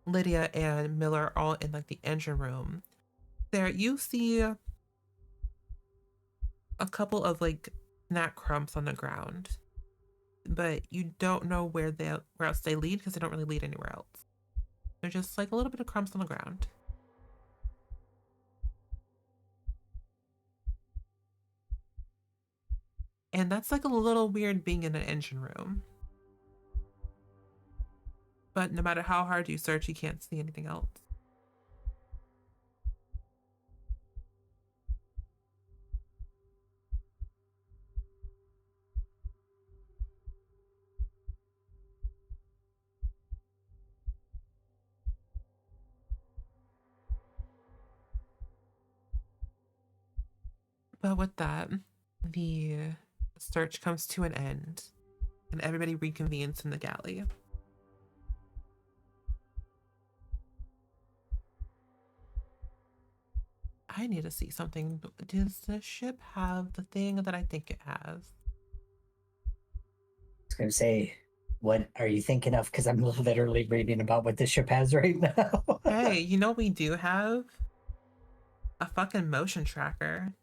Lydia, and Miller are all in like the engine room, there you see a couple of like snack crumbs on the ground, but you don't know where else they lead because they don't really lead anywhere else. They're just like a little bit of crumbs on the ground. And that's like a little weird being in an engine room. But no matter how hard you search, you can't see anything else. But with that, the search comes to an end, and everybody reconvenes in the galley. I need to see something. Does the ship have the thing that I think it has? I was gonna say, what are you thinking of? Because I'm literally reading about what the ship has right now. Hey, you know we do have a fucking motion tracker.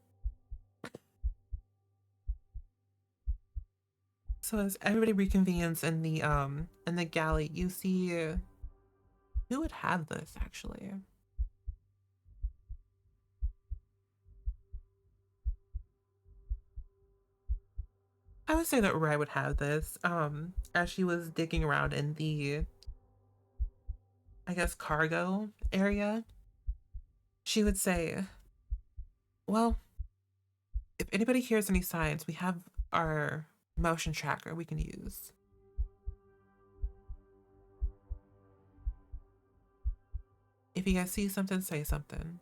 So as everybody reconvenes in the galley, you see who would have this actually? I would say that Rai would have this. As she was digging around in the, I guess, cargo area, she would say, well, if anybody hears any signs, we have our motion tracker we can use. If you guys see something, say something.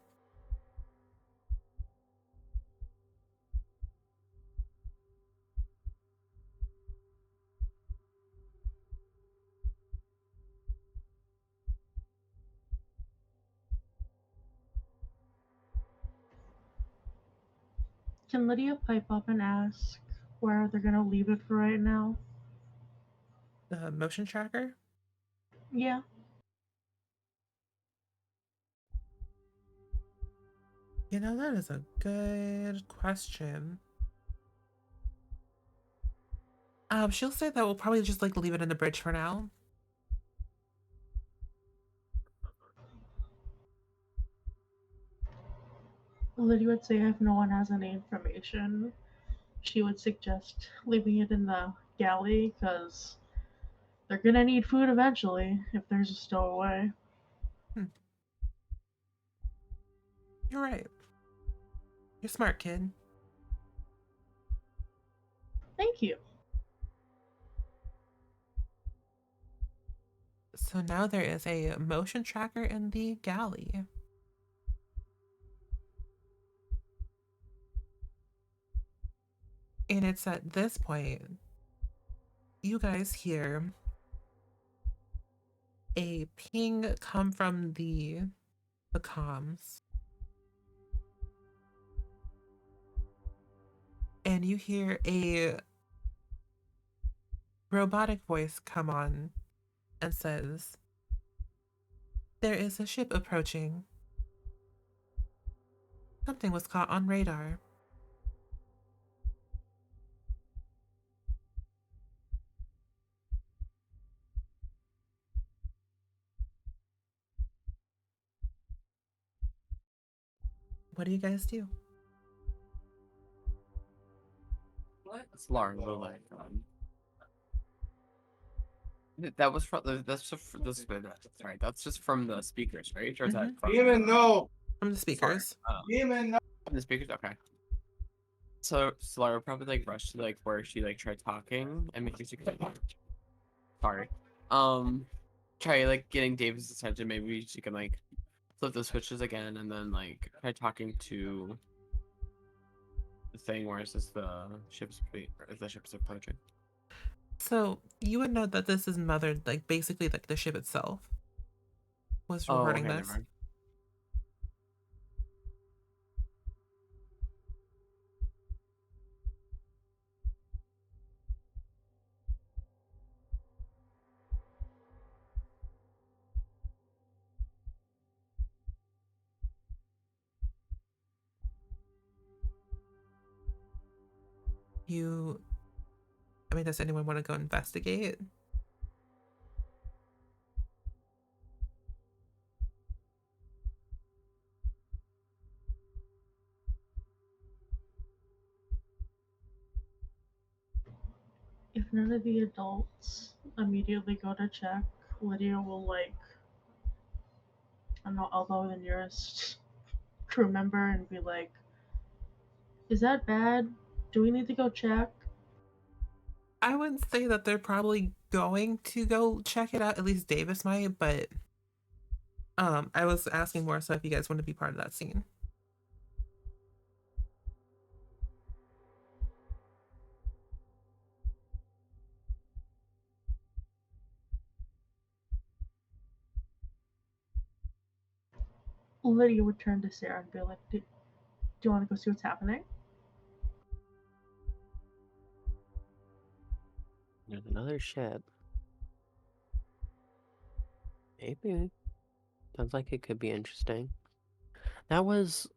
Can Lydia pipe up and ask where they're gonna leave it for right now? The motion tracker? Yeah. You know, that is a good question. She'll say that we'll probably just like leave it in the bridge for now. Lydia would say if no one has any information, she would suggest leaving it in the galley because they're gonna need food eventually if there's a stowaway. You're right. You're smart, kid. Thank you. So now there is a motion tracker in the galley. And it's at this point, you guys hear a ping come from the comms. And you hear a robotic voice come on and says, there is a ship approaching. Something was caught on radar. What do you guys do? It's Lauren, we're like, that was from sorry, that's just from the speakers, right? Or is that from From the speakers. from the speakers? Okay. So Lara probably like rushed to like where she like tried talking and making sorry. Try like getting David's attention. Maybe she can like flip the switches again, and then like try talking to the thing where it's just the ship's approaching. So you would know that this is mothered, like basically like the ship itself was Oh, recording okay, never this. mind. I mean, does anyone want to go investigate? If none of the adults immediately go to check, Lydia will like, I don't know, elbow the nearest crew member and be like, "Is that bad? Do we need to go check?" I wouldn't say that they're probably going to go check it out. At least Davis might, but I was asking more so if you guys want to be part of that scene. Lydia would turn to Sarah and be like, "Do you want to go see what's happening?" There's another ship. Maybe. Sounds like it could be interesting. That was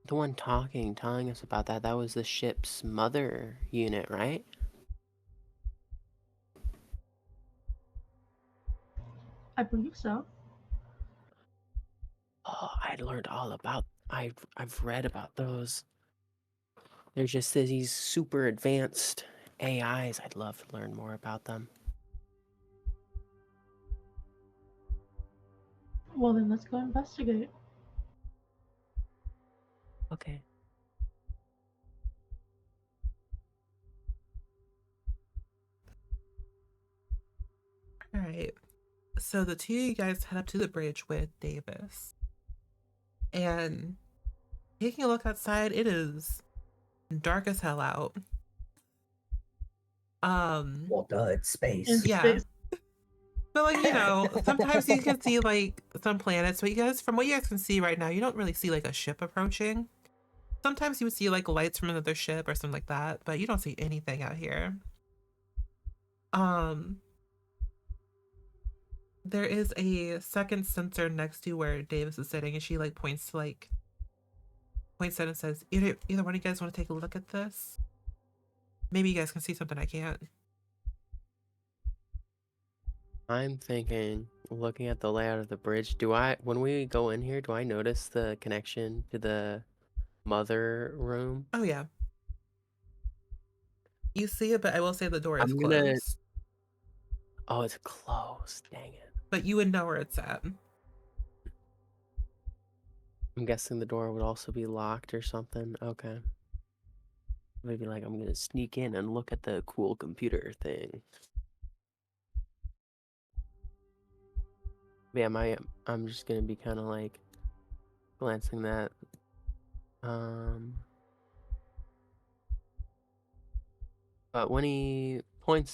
the one telling us about that. That was the ship's mother unit, right? I believe so. Oh, I learned all about. I've read about those. There's just these super advanced AIs. I'd love to learn more about them. Well, then let's go investigate. Okay. All right. So the two of you guys head up to the bridge with Davis. And taking a look outside, it is dark as hell out. Well, duh, it's space. In Yeah. space. But like, you know, sometimes you can see like some planets, but you guys, from what you guys can see right now, you don't really see like a ship approaching. Sometimes you would see like lights from another ship or something like that, but you don't see anything out here. There is a second sensor next to where Davis is sitting, and she like points at it and says, either one of you guys want to take a look at this? Maybe you guys can see something I can't. I'm thinking, looking at the layout of the bridge, when we go in here, do I notice the connection to the mother room? Oh yeah. You see it, but I will say the door is I'm gonna. closed. Oh, it's closed. Dang it. But you would know where it's at. I'm guessing the door would also be locked or something. Okay. Maybe like I'm gonna sneak in and look at the cool computer thing. Yeah, I'm just gonna be kind of like glancing that. But when he pointing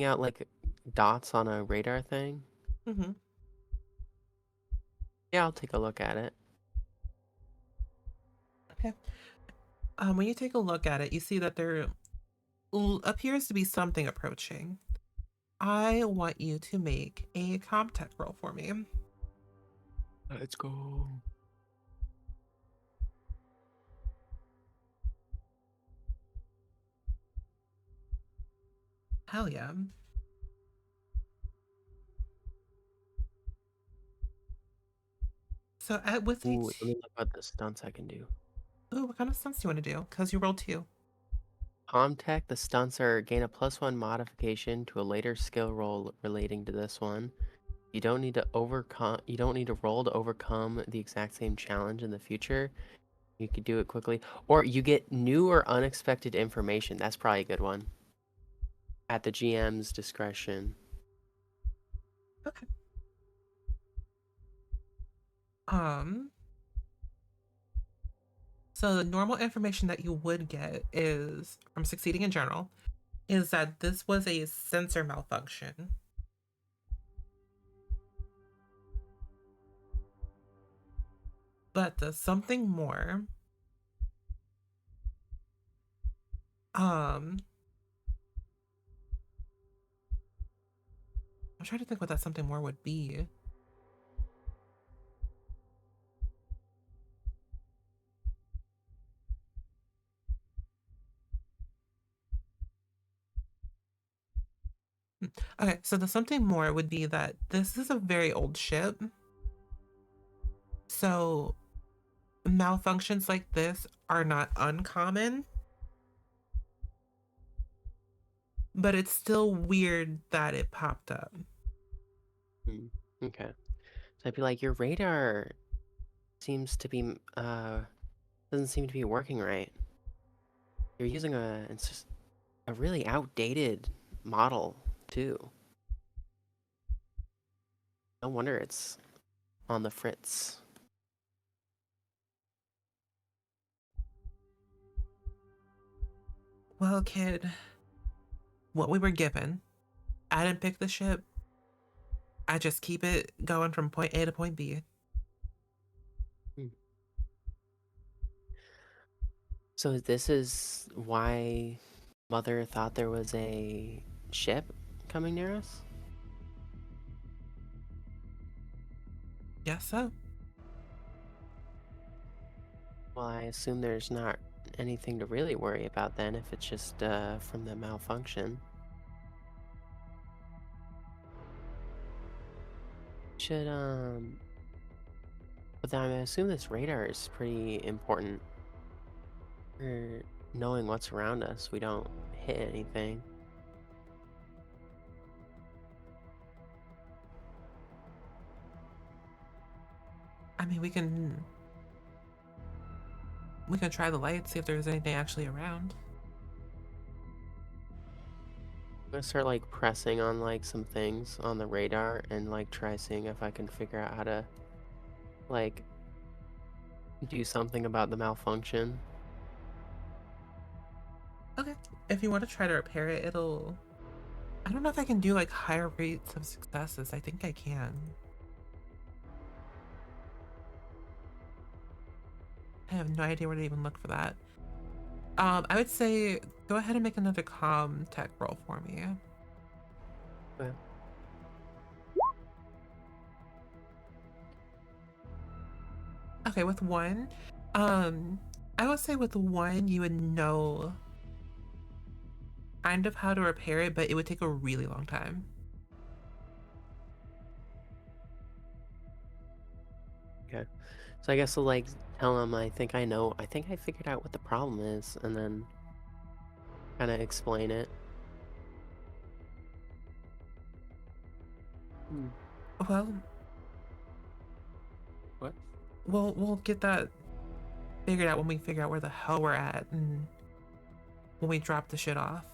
out like dots on a radar thing. Mm-hmm. Yeah, I'll take a look at it. Okay. When you take a look at it, you see that there appears to be something approaching. I want you to make a CommTech roll for me. Let's go. Hell yeah. So with Ooh, let me look at the stunts I can do. Ooh, what kind of stunts do you want to do? Because you rolled 2. Comtech, the stunts are gain a +1 modification to a later skill roll relating to this one. You don't need to roll to overcome the exact same challenge in the future. You could do it quickly. Or you get new or unexpected information. That's probably a good one. At the GM's discretion. Okay. Um, so the normal information that you would get is from succeeding in general is that this was a sensor malfunction. But the something more, I'm trying to think what that something more would be. Okay, so the something more would be that this is a very old ship. So malfunctions like this are not uncommon. But it's still weird that it popped up. Okay. So I'd be like, your radar seems to be doesn't seem to be working right. You're using it's just a really outdated model too. No wonder it's on the fritz. Well, kid, what we were given, I didn't pick the ship. I just keep it going from point A to point B. So this is why Mother thought there was a ship coming near us? Yes, so. Well, I assume there's not anything to really worry about then if it's just from the malfunction. Should, but then I assume this radar is pretty important for knowing what's around us. We don't hit anything. I mean, we can try the lights, see if there's anything actually around. I'm gonna start like pressing on like some things on the radar and like try seeing if I can figure out how to like do something about the malfunction. Okay. If you want to try to repair it, it'll... I don't know if I can do like higher rates of successes. I think I can. I have no idea where to even look for that. I would say go ahead and make another comm tech roll for me. Okay. Okay, with one, I would say with one you would know kind of how to repair it, but it would take a really long time. Okay. So I guess I'll like tell him I think I figured out what the problem is and then kind of explain it. Well, What? we'll get that figured out when we figure out where the hell we're at and when we drop the shit off.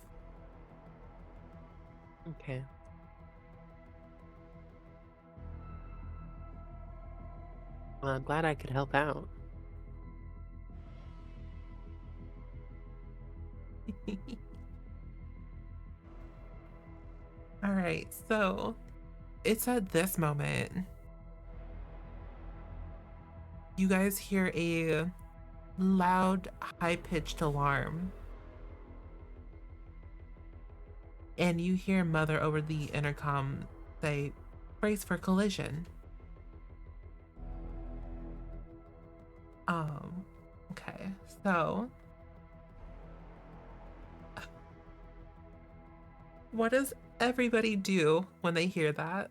Okay. Well, I'm glad I could help out. All right, so it's at this moment you guys hear a loud, high-pitched alarm. And you hear Mother over the intercom say, "Brace for collision." Okay, so what does everybody do when they hear that?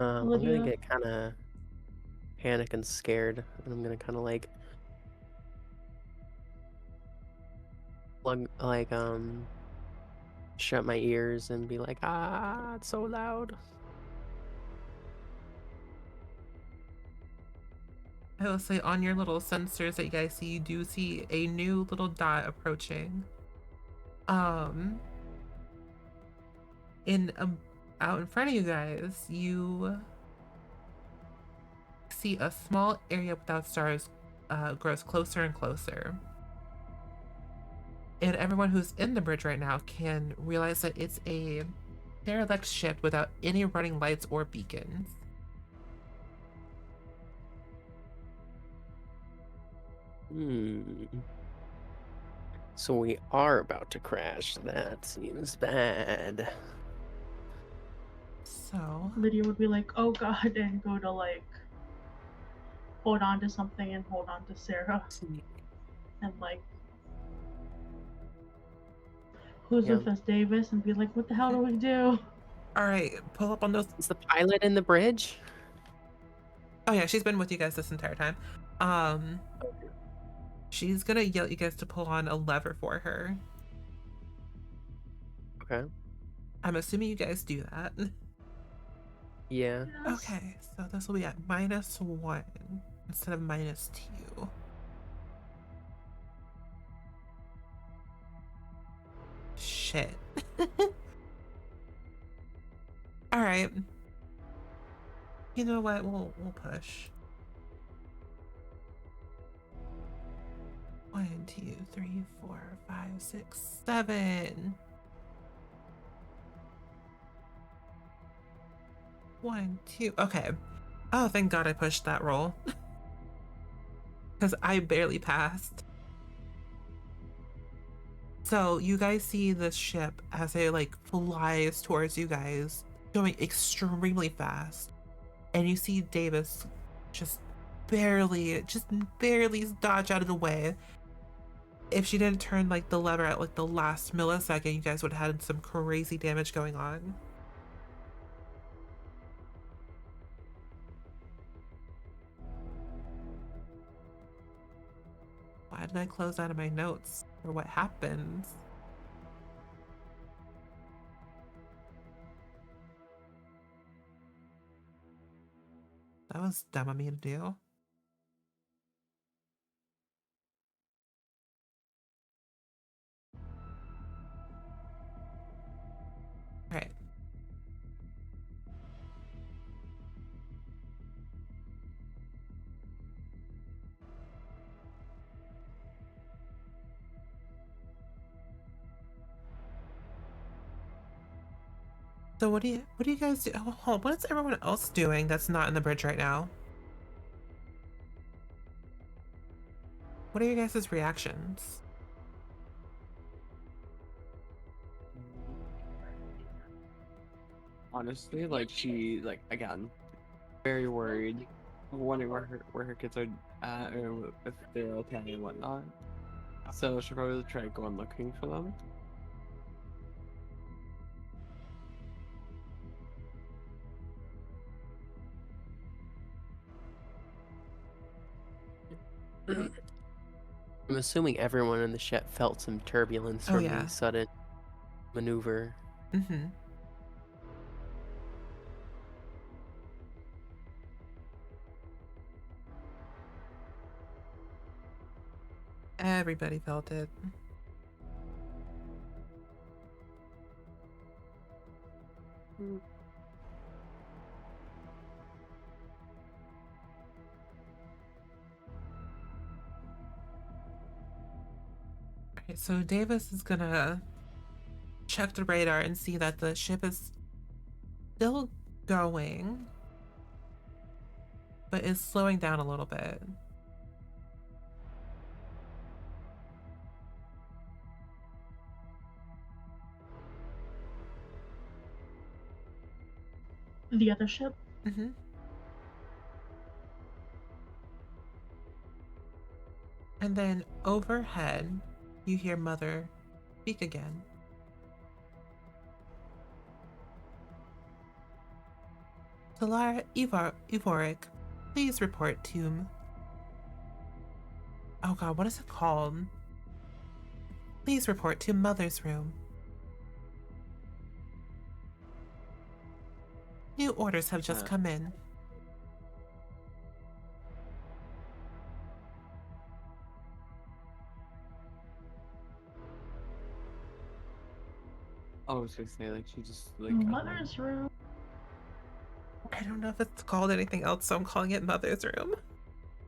I'm gonna Lydia, get kind of panic and scared, and I'm gonna kind of like plug like shut my ears and be like, ah, it's so loud. I will say on your little sensors that you guys see, you do see a new little dot approaching. Out in front of you guys, you see a small area without stars grows closer and closer. And everyone who's in the bridge right now can realize that it's a derelict ship without any running lights or beacons. So we are about to crash. That seems bad. So Lydia would be like, "Oh God," and go to like hold on to something and hold on to Sarah and like who's Yeah. with us, Davis, and be like, "What the hell do we do?" all right, pull up on those. Is the pilot in the bridge? Oh yeah, she's been with you guys this entire time. She's gonna yell at you guys to pull on a lever for her. Okay. I'm assuming you guys do that. Yeah. Yes. Okay, so this will be at -1 instead of -2. Shit. All right. You know what? We'll push. 1, 2, 3, 4, 5, 6, 7. 1, 2. Okay. Oh, thank God I pushed that roll. Because I barely passed. So you guys see this ship as it like flies towards you guys, going extremely fast. And you see Davis just barely dodge out of the way. If she didn't turn like the lever at like the last millisecond, you guys would have had some crazy damage going on. Why did I close out of my notes for what happens? That was dumb of me to do. All right. So what do you guys do? Oh, what is everyone else doing that's not in the bridge right now? What are your guys' reactions? Honestly, like she, like again, very worried, wondering where her kids are at or if they're okay and whatnot. So she'll probably try going looking for them. I'm assuming everyone in the ship felt some turbulence Oh from yeah. the sudden maneuver. Mm-hmm. Everybody felt it. Okay, so Davis is gonna check the radar and see that the ship is still going, but is slowing down a little bit. The other ship. Mm-hmm. And then overhead, you hear Mother speak again. Solara Ivoric, please report to... Oh god, what is it called? Please report to Mother's room. New orders have just come in. I was gonna say, like, she just, like, Mother's room. I don't know if it's called anything else, so I'm calling it Mother's Room.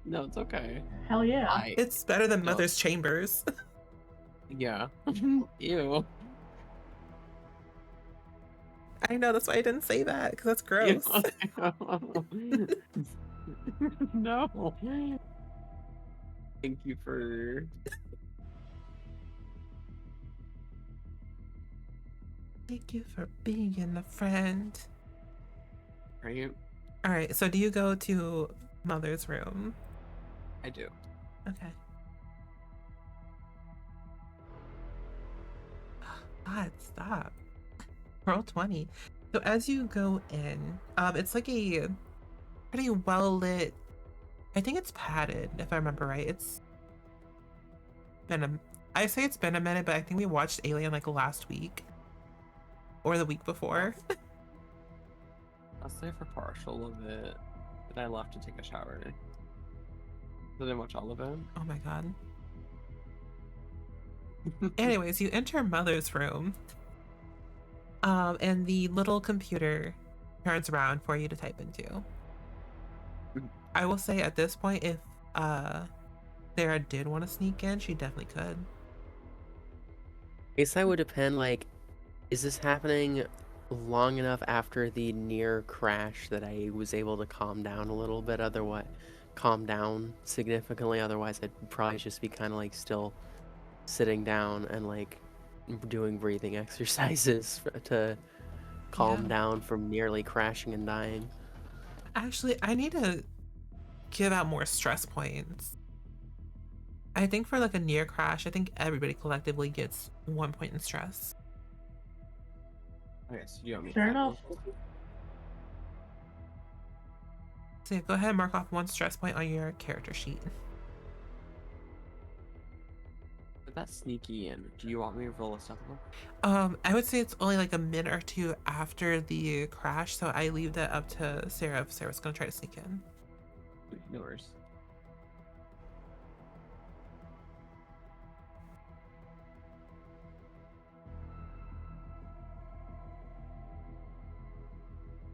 No, it's okay. Hell yeah. It's better than No. Mother's Chambers. Yeah. Ew. I know, that's why I didn't say that, because that's Ew. gross. No. Thank you for. Thank you for being a friend. Right? Alright, so do you go to Mother's room? I do. Okay. God, stop. Roll 20. So as you go in, it's like a pretty well lit. I think it's padded, if I remember right. It's been a. I say it's been a minute, but I think we watched Alien like last week or the week before. I'll stay for partial of it. Then I left to take a shower. Did I watch all of it? Oh my god. Anyways, you enter Mother's room, and the little computer turns around for you to type into. I will say at this point, if Sarah did want to sneak in, she definitely could. I guess that would depend, like, is this happening long enough after the near crash that I was able to calm down a little bit? Otherwise, calm down significantly. Otherwise, I'd probably just be kind of like still sitting down and like doing breathing exercises to calm down from nearly crashing and dying. Actually, I need to give out more stress points. I think for like a near crash, I think everybody collectively gets 1 point in stress. Okay, so you want me Fair to enough. So yeah, go ahead and mark off 1 stress point on your character sheet. But that's sneaky in. Do you want me to roll a stealth roll? I would say it's only like a minute or two after the crash, so I leave that up to Sarah if Sarah's gonna try to sneak in. No worries.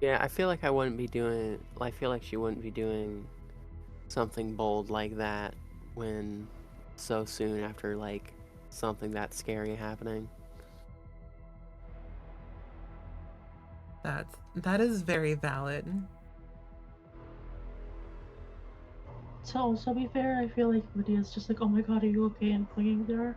Yeah, I feel like I wouldn't be doing. I feel like she wouldn't be doing something bold like that when so soon after like something that scary happening. That is very valid. So to be fair, I feel like Lydia's just like, oh my god, are you okay? And clinging to her.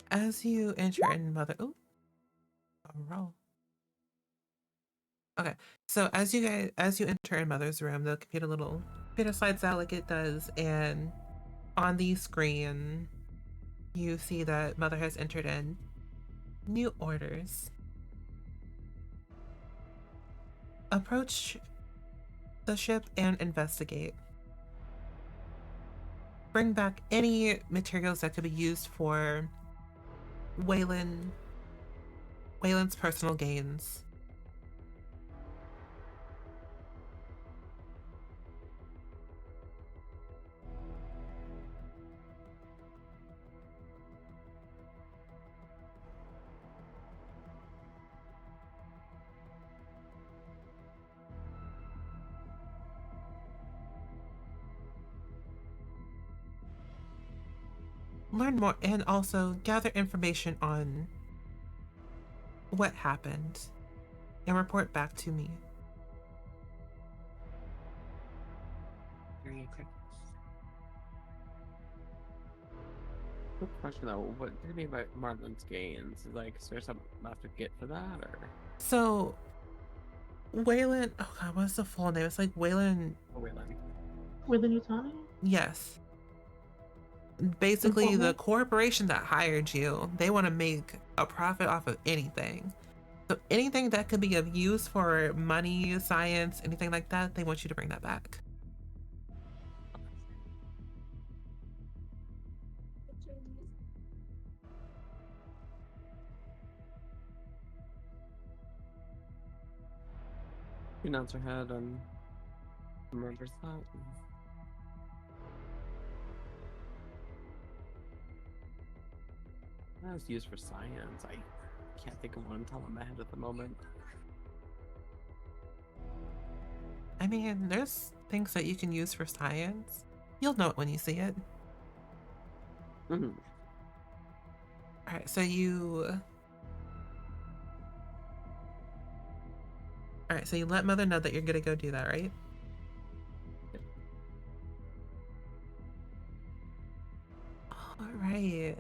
As you enter in Mother, oh, roll. Okay, so as you enter in Mother's room, the computer slides out like it does, and on the screen, you see that Mother has entered in new orders. Approach the ship and investigate. Bring back any materials that could be used for Wayland's personal gains. Learn more and also gather information on what happened and report back to me. Quick question though, what do you mean by Marlon's gains? Like, is there something left to get for that, or? So, Wayland, oh god, what's the full name? It's like Wayland. Oh, wait, let me. With the Nutani? Yes. Basically, the What? corporation that hired you, they want to make a profit off of anything. So anything that could be of use for money, science, anything like that, they want you to bring that back. She nods her head and remembers that. That was used for science. I can't think of one on top of my head at the moment. I mean, there's things that you can use for science. You'll know it when you see it. Mm-hmm. Alright, so you... Alright, so you let Mother know that you're gonna go do that, right? Alright.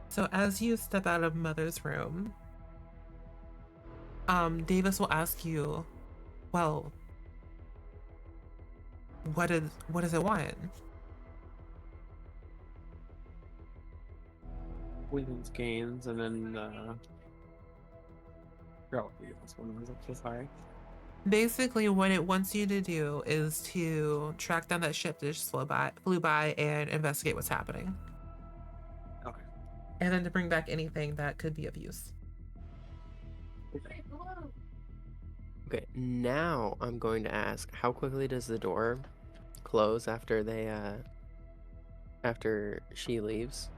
So as you step out of Mother's room, Davis will ask you, well, what does it want? Williams gains, and then oh, this one was. I'm so sorry. Basically, what it wants you to do is to track down that ship that just flew by and investigate what's happening. Okay. And then to bring back anything that could be of use. Okay, now I'm going to ask, how quickly does the door close after after she leaves?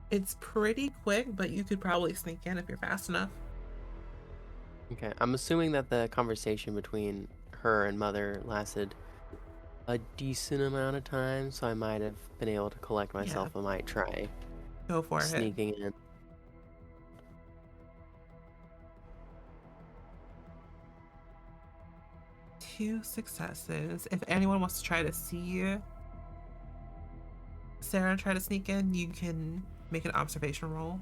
It's pretty quick, but you could probably sneak in if you're fast enough. Okay, I'm assuming that the conversation between her and Mother lasted a decent amount of time, so I might have been able to collect myself. I might try Go for it. sneaking in. 2 successes. If anyone wants to try to see Sarah try to sneak in, you can make an observation roll.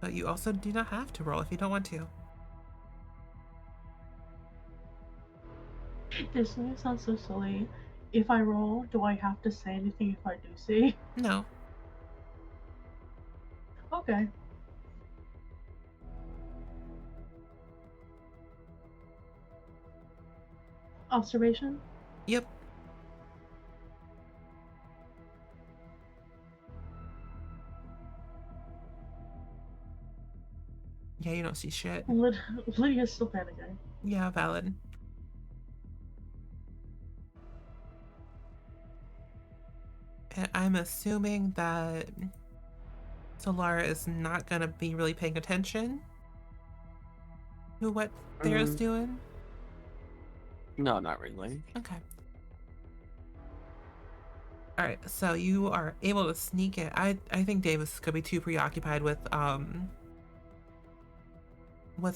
But you also do not have to roll if you don't want to. This may sound so silly. If I roll, do I have to say anything if I do see? No. Okay. Observation? Yep. Yeah, you don't see shit. Lydia's still panicking. Yeah, valid. And I'm assuming that Solara is not going to be really paying attention to what Sarah's doing. No, not really. Okay. Alright, so you are able to sneak in. I think Davis could be too preoccupied with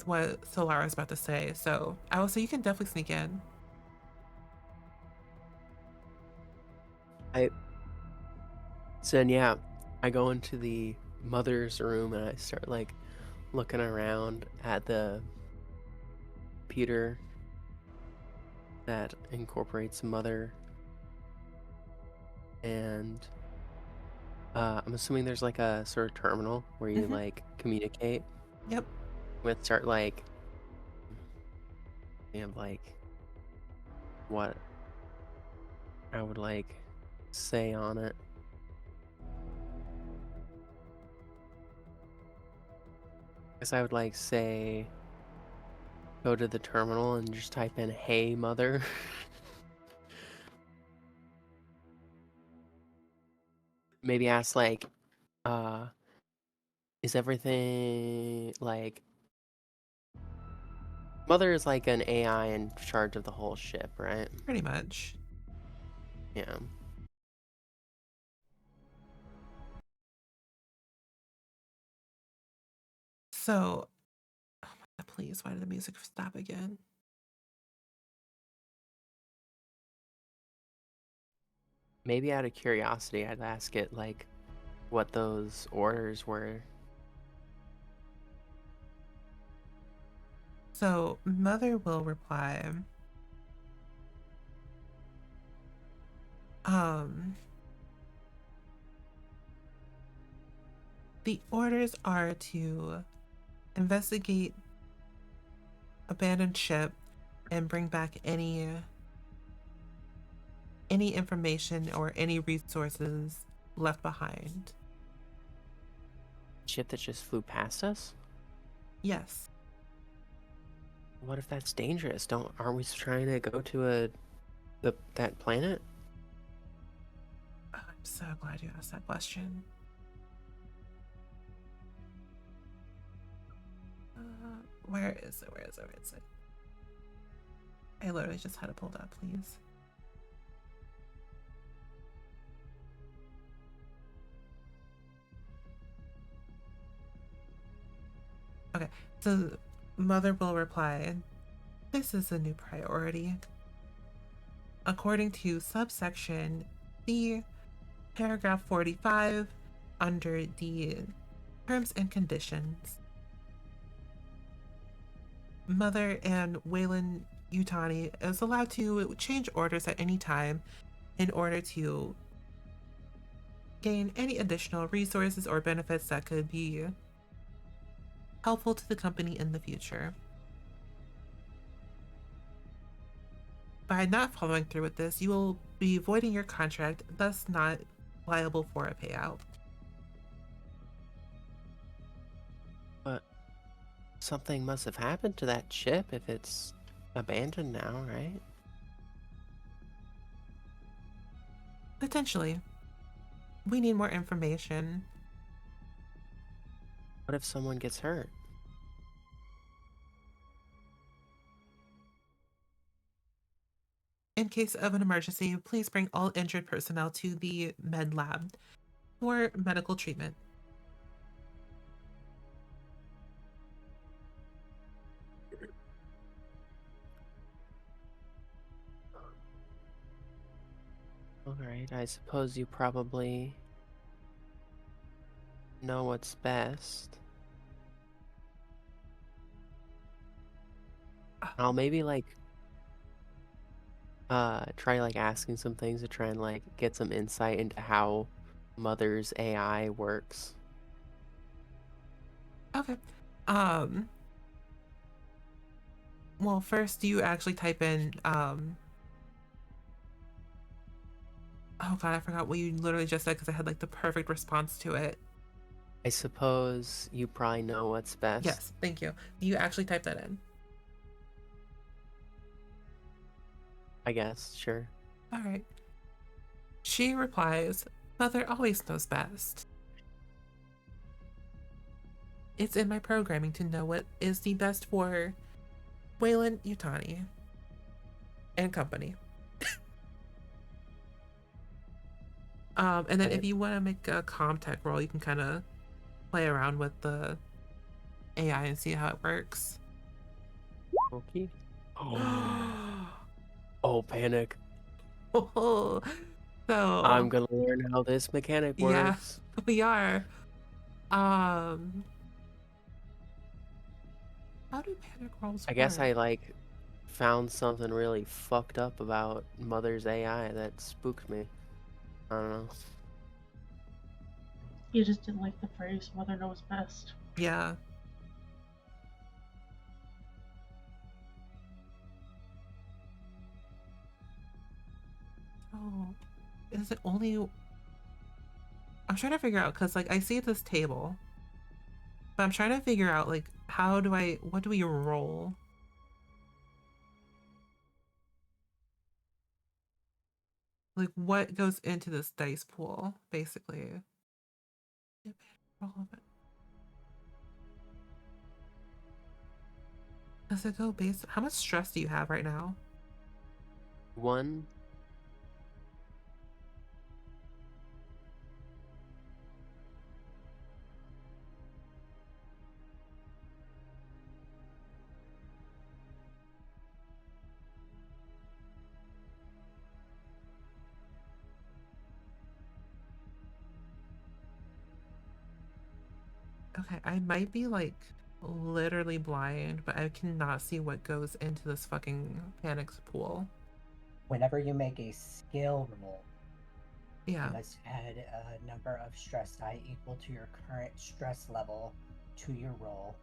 what Solara is about to say. So I will say you can definitely sneak in. So then, yeah, I go into the Mother's room and I start like looking around at the computer that incorporates Mother, and I'm assuming there's like a sort of terminal where you like communicate. Yep. With start like, and like what I would like say on it. Guess I would like say, go to the terminal and just type in "Hey Mother." Maybe ask like, is everything like, Mother is like an AI in charge of the whole ship, right? Pretty much. Yeah. So, oh my God, please, why did the music stop again? Maybe out of curiosity, I'd ask it like what those orders were. So Mother will reply, the orders are to investigate abandoned ship, and bring back any information or any resources left behind. Ship that just flew past us? Yes. What if that's dangerous? Aren't we trying to go to that planet? I'm so glad you asked that question. Where is it? Where is it? Where is it? I literally just had to pull it up, please. Okay, so Mother will reply, this is a new priority. According to subsection C, paragraph 45, under the terms and conditions, Mother and Waylon Yutani is allowed to change orders at any time in order to gain any additional resources or benefits that could be helpful to the company in the future. By not following through with this, you will be voiding your contract, thus not liable for a payout. But something must have happened to that ship if it's abandoned now, right? Potentially. We need more information. What if someone gets hurt? In case of an emergency, please bring all injured personnel to the med lab for medical treatment. Alright, I suppose you probably know what's best. I'll maybe try asking some things to try and get some insight into how Mother's AI works. Okay. Well, first, do you actually type in, oh god, I forgot what you literally just said because I had the perfect response to it. I suppose you probably know what's best. Yes, thank you. Do you actually type that in? I guess, sure. All right. She replies, Mother always knows best. It's in my programming to know what is the best for Waylon Yutani and company. And then if you want to make a Comtech roll, you can kind of play around with the AI and see how it works. Okay. Oh, panic. So I'm gonna learn how this mechanic works. Yeah, we are. How do panic rolls I work? guess I found something really fucked up about Mother's AI that spooked me. I don't know. You just didn't like the phrase "Mother knows best." Yeah. Oh, is it only? I'm trying to figure out because I see this table, but I'm trying to figure out how do what do we roll? What goes into this dice pool, basically? Roll of it. Does it go based? How much stress do you have right now? 1. Okay, I might be literally blind, but I cannot see what goes into this fucking panics pool. Whenever you make a skill roll, Yeah. you must add a number of stress die equal to your current stress level to your roll.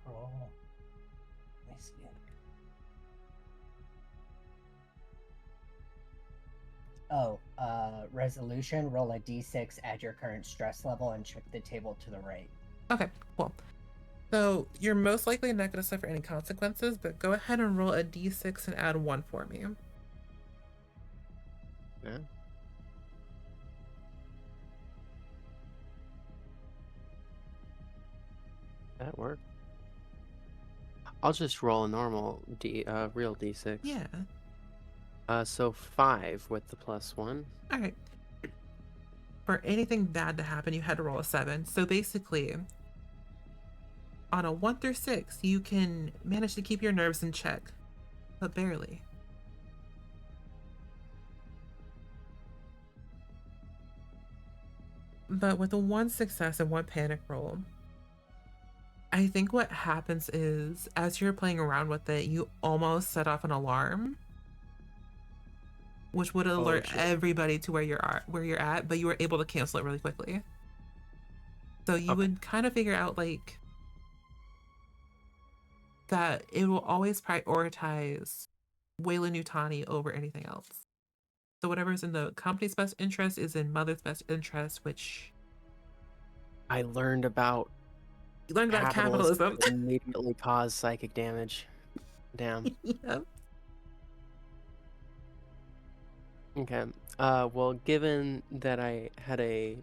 roll. Let me see. Oh, resolution. Roll a d6, add your current stress level, and check the table to the right. Okay, cool. So you're most likely not going to suffer any consequences, but go ahead and roll a d6 and add 1 for me. Yeah. That worked. I'll just roll a normal real d6. Yeah. So 5 with the +1. All right. For anything bad to happen, you had to roll a 7. So basically, on a 1 through 6, you can manage to keep your nerves in check, but barely. But with a 1 success and 1 panic roll, I think what happens is, as you're playing around with it, you almost set off an alarm, which would alert everybody to where you're at, but you were able to cancel it really quickly. So you would kind of figure out like that it will always prioritize Wayland Yutani over anything else. So whatever's in the company's best interest is in Mother's best interest, which I learned about. you learned about capitalism. Immediately cause psychic damage. Damn. Yep. Okay. Well, given that I had a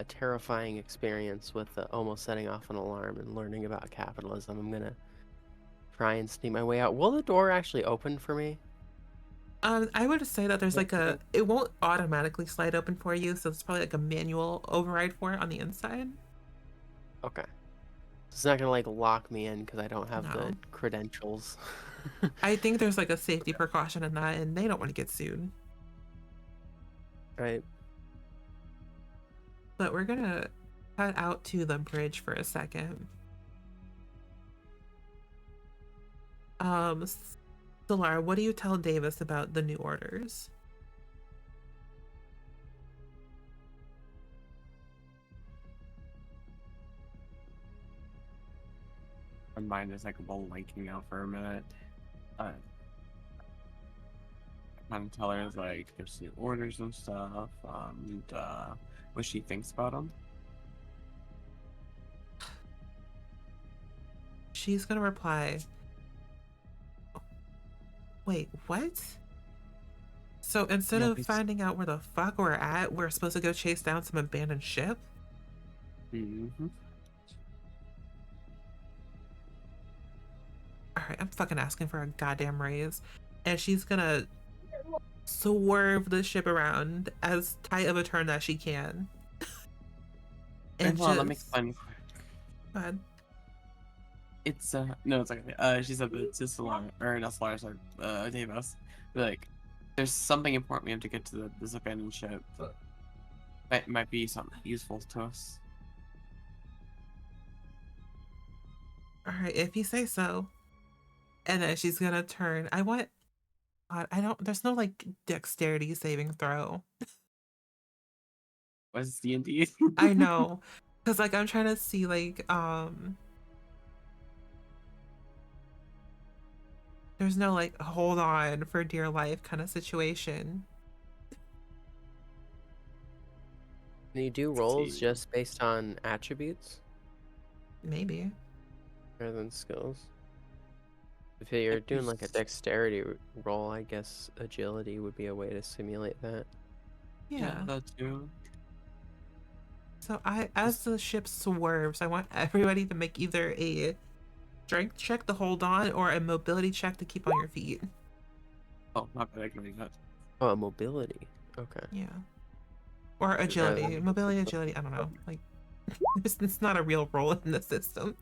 terrifying experience with almost setting off an alarm and learning about capitalism, I'm gonna try and sneak my way out. Will the door actually open for me? I would say that there's like it won't automatically slide open for you, so it's probably like a manual override for it on the inside. Okay. It's not gonna like lock me in because I don't have No. the credentials. I think there's like a safety precaution in that, and they don't want to get sued. Right. But we're gonna cut out to the bridge for a second. Solar, what do you tell Davis about the new orders? My mind is like blanking out for a minute. I kind of tell her like there's new orders and stuff, and what she thinks about them. She's gonna reply, wait, what? So instead of finding out where the fuck we're at, we're supposed to go chase down some abandoned ship? Mm-hmm. Alright, I'm fucking asking for a goddamn raise. And she's gonna swerve the ship around as tight of a turn as she can. And hold on, let me explain quick. Go ahead. It's no, it's okay. She said that to Solar, or not Solar, sorry, Davis. Like, there's something important we have to get to this abandoned ship. That might be something useful to us. Alright, if you say so. And then she's gonna turn. God, there's no like dexterity saving throw. What's D&D? I know. Cause like I'm trying to see like there's no like hold on for dear life kind of situation. Can you do rolls just based on attributes Maybe. rather than skills? If you're doing like a dexterity roll, I guess agility would be a way to simulate that. Yeah. That too. So as the ship swerves, I want everybody to make either a strength check to hold on or a mobility check to keep on your feet. Oh, not bad. I can read that. Oh, mobility. Okay. Yeah. Or agility. Mobility, agility, I don't know. Like, it's not a real role in the system.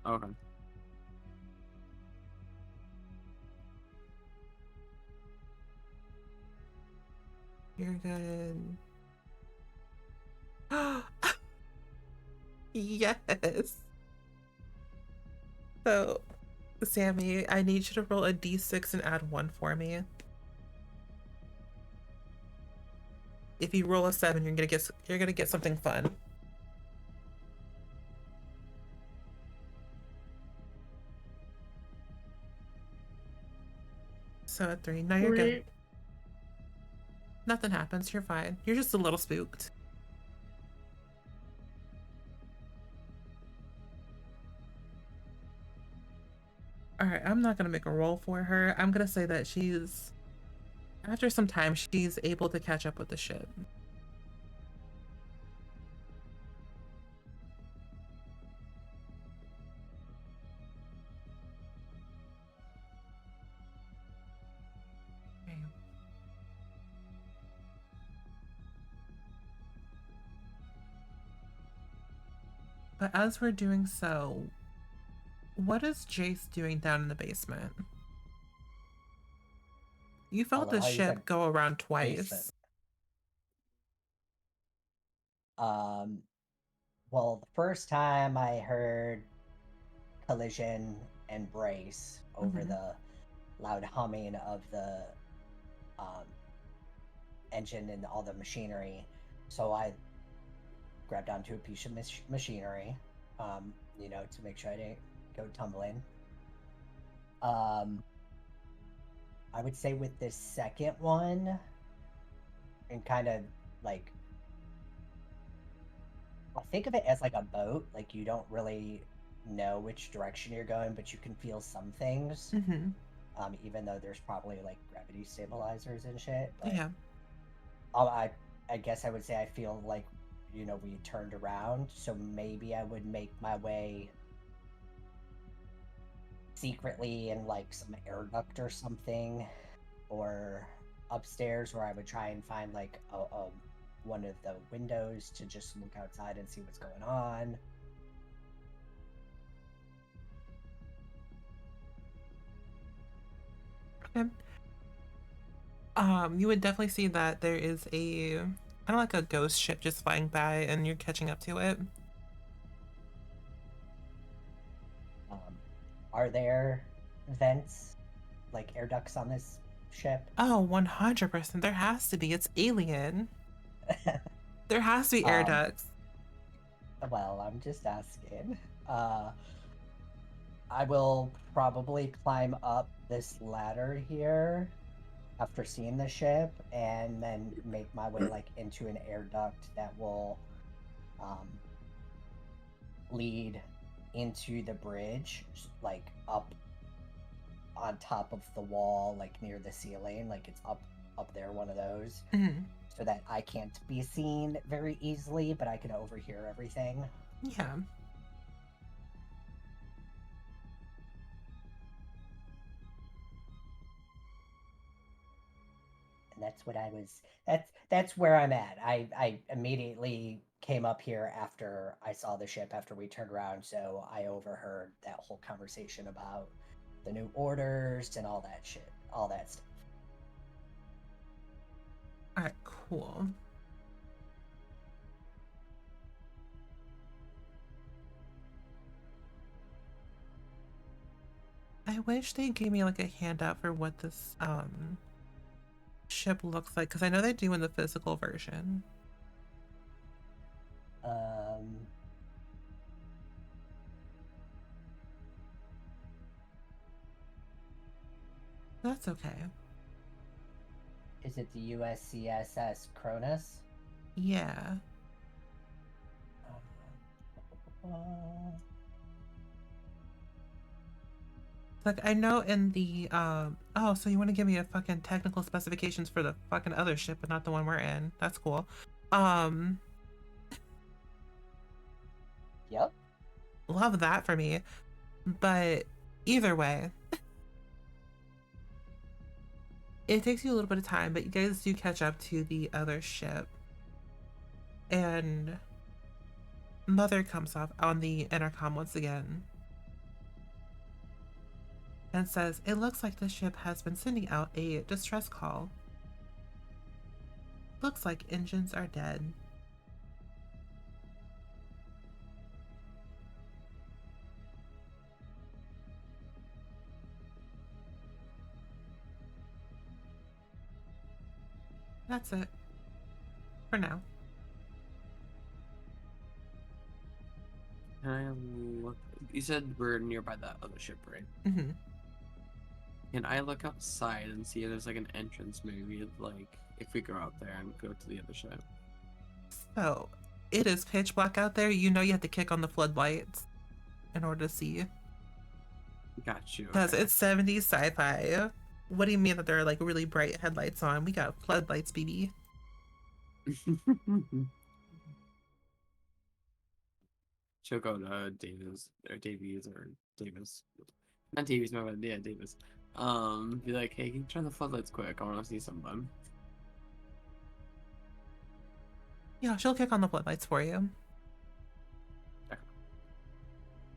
Okay. You're good. Yes. So, Sammy, I need you to roll a d6 and add 1 for me. If you roll a 7, you're gonna get something fun. So at 3. No, you're good. Great. Nothing happens. You're fine. You're just a little spooked. Alright, I'm not gonna make a roll for her. I'm gonna say that she's... After some time, she's able to catch up with the ship. Okay. But as we're doing so, what is Jace doing down in the basement? You felt Although the how you said ship go around twice. basement. Well, the first time I heard collision and brace over Mhm. the loud humming of the um, engine and all the machinery, so I grabbed onto a piece of machinery, to make sure I didn't go tumbling. I would say with this second one, and kind of like, I think of it as like a boat. Like you don't really know which direction you're going, but you can feel some things. Mm-hmm. Even though there's probably like gravity stabilizers and shit. But Yeah. I guess I would say I feel like, we turned around, so maybe I would make my way secretly in like some air duct or something, or upstairs where I would try and find like a one of the windows to just look outside and see what's going on. Okay. You would definitely see that there is a kind of like a ghost ship just flying by, and you're catching up to it. Are there vents, like air ducts on this ship? Oh, 100%. There has to be. It's alien. There has to be air ducts. Well, I'm just asking. I will probably climb up this ladder here after seeing the ship, and then make my way like into an air duct that will lead into the bridge, like up on top of the wall, like near the ceiling, like it's up there, one of those, so that I can't be seen very easily, but I can overhear everything. Yeah. And that's what I was. That's where I'm at. I immediately came up here after I saw the ship, after we turned around, so I overheard that whole conversation about the new orders and all that shit, all that stuff. All right, cool. I wish they gave me like a handout for what this ship looks like, because I know they do in the physical version. That's okay. Is it the USCSS Cronus? Yeah. Like, I know in the, oh, so you want to give me a fucking technical specifications for the fucking other ship, but not the one we're in. That's cool. Yep. Love that for me. But either way, it takes you a little bit of time, but you guys do catch up to the other ship. And Mother comes off on the intercom once again and says, "It looks like the ship has been sending out a distress call. Looks like engines are dead." That's it. For now. Can I look? You said we're nearby that other ship, right? Mm-hmm. Can I look outside and see if there's like an entrance maybe, like if we go out there and go to the other ship? So, it is pitch black out there. You know you have to kick on the floodlights in order to see. Got you. Because Okay. it's 70s sci-fi. What do you mean that there are like really bright headlights on? We got floodlights, baby. She'll go to Davies or Davis. Not Davies, my bad. Yeah, Davis. Be like, hey, can you turn the floodlights quick? I want to see someone. Yeah, she'll kick on the floodlights for you.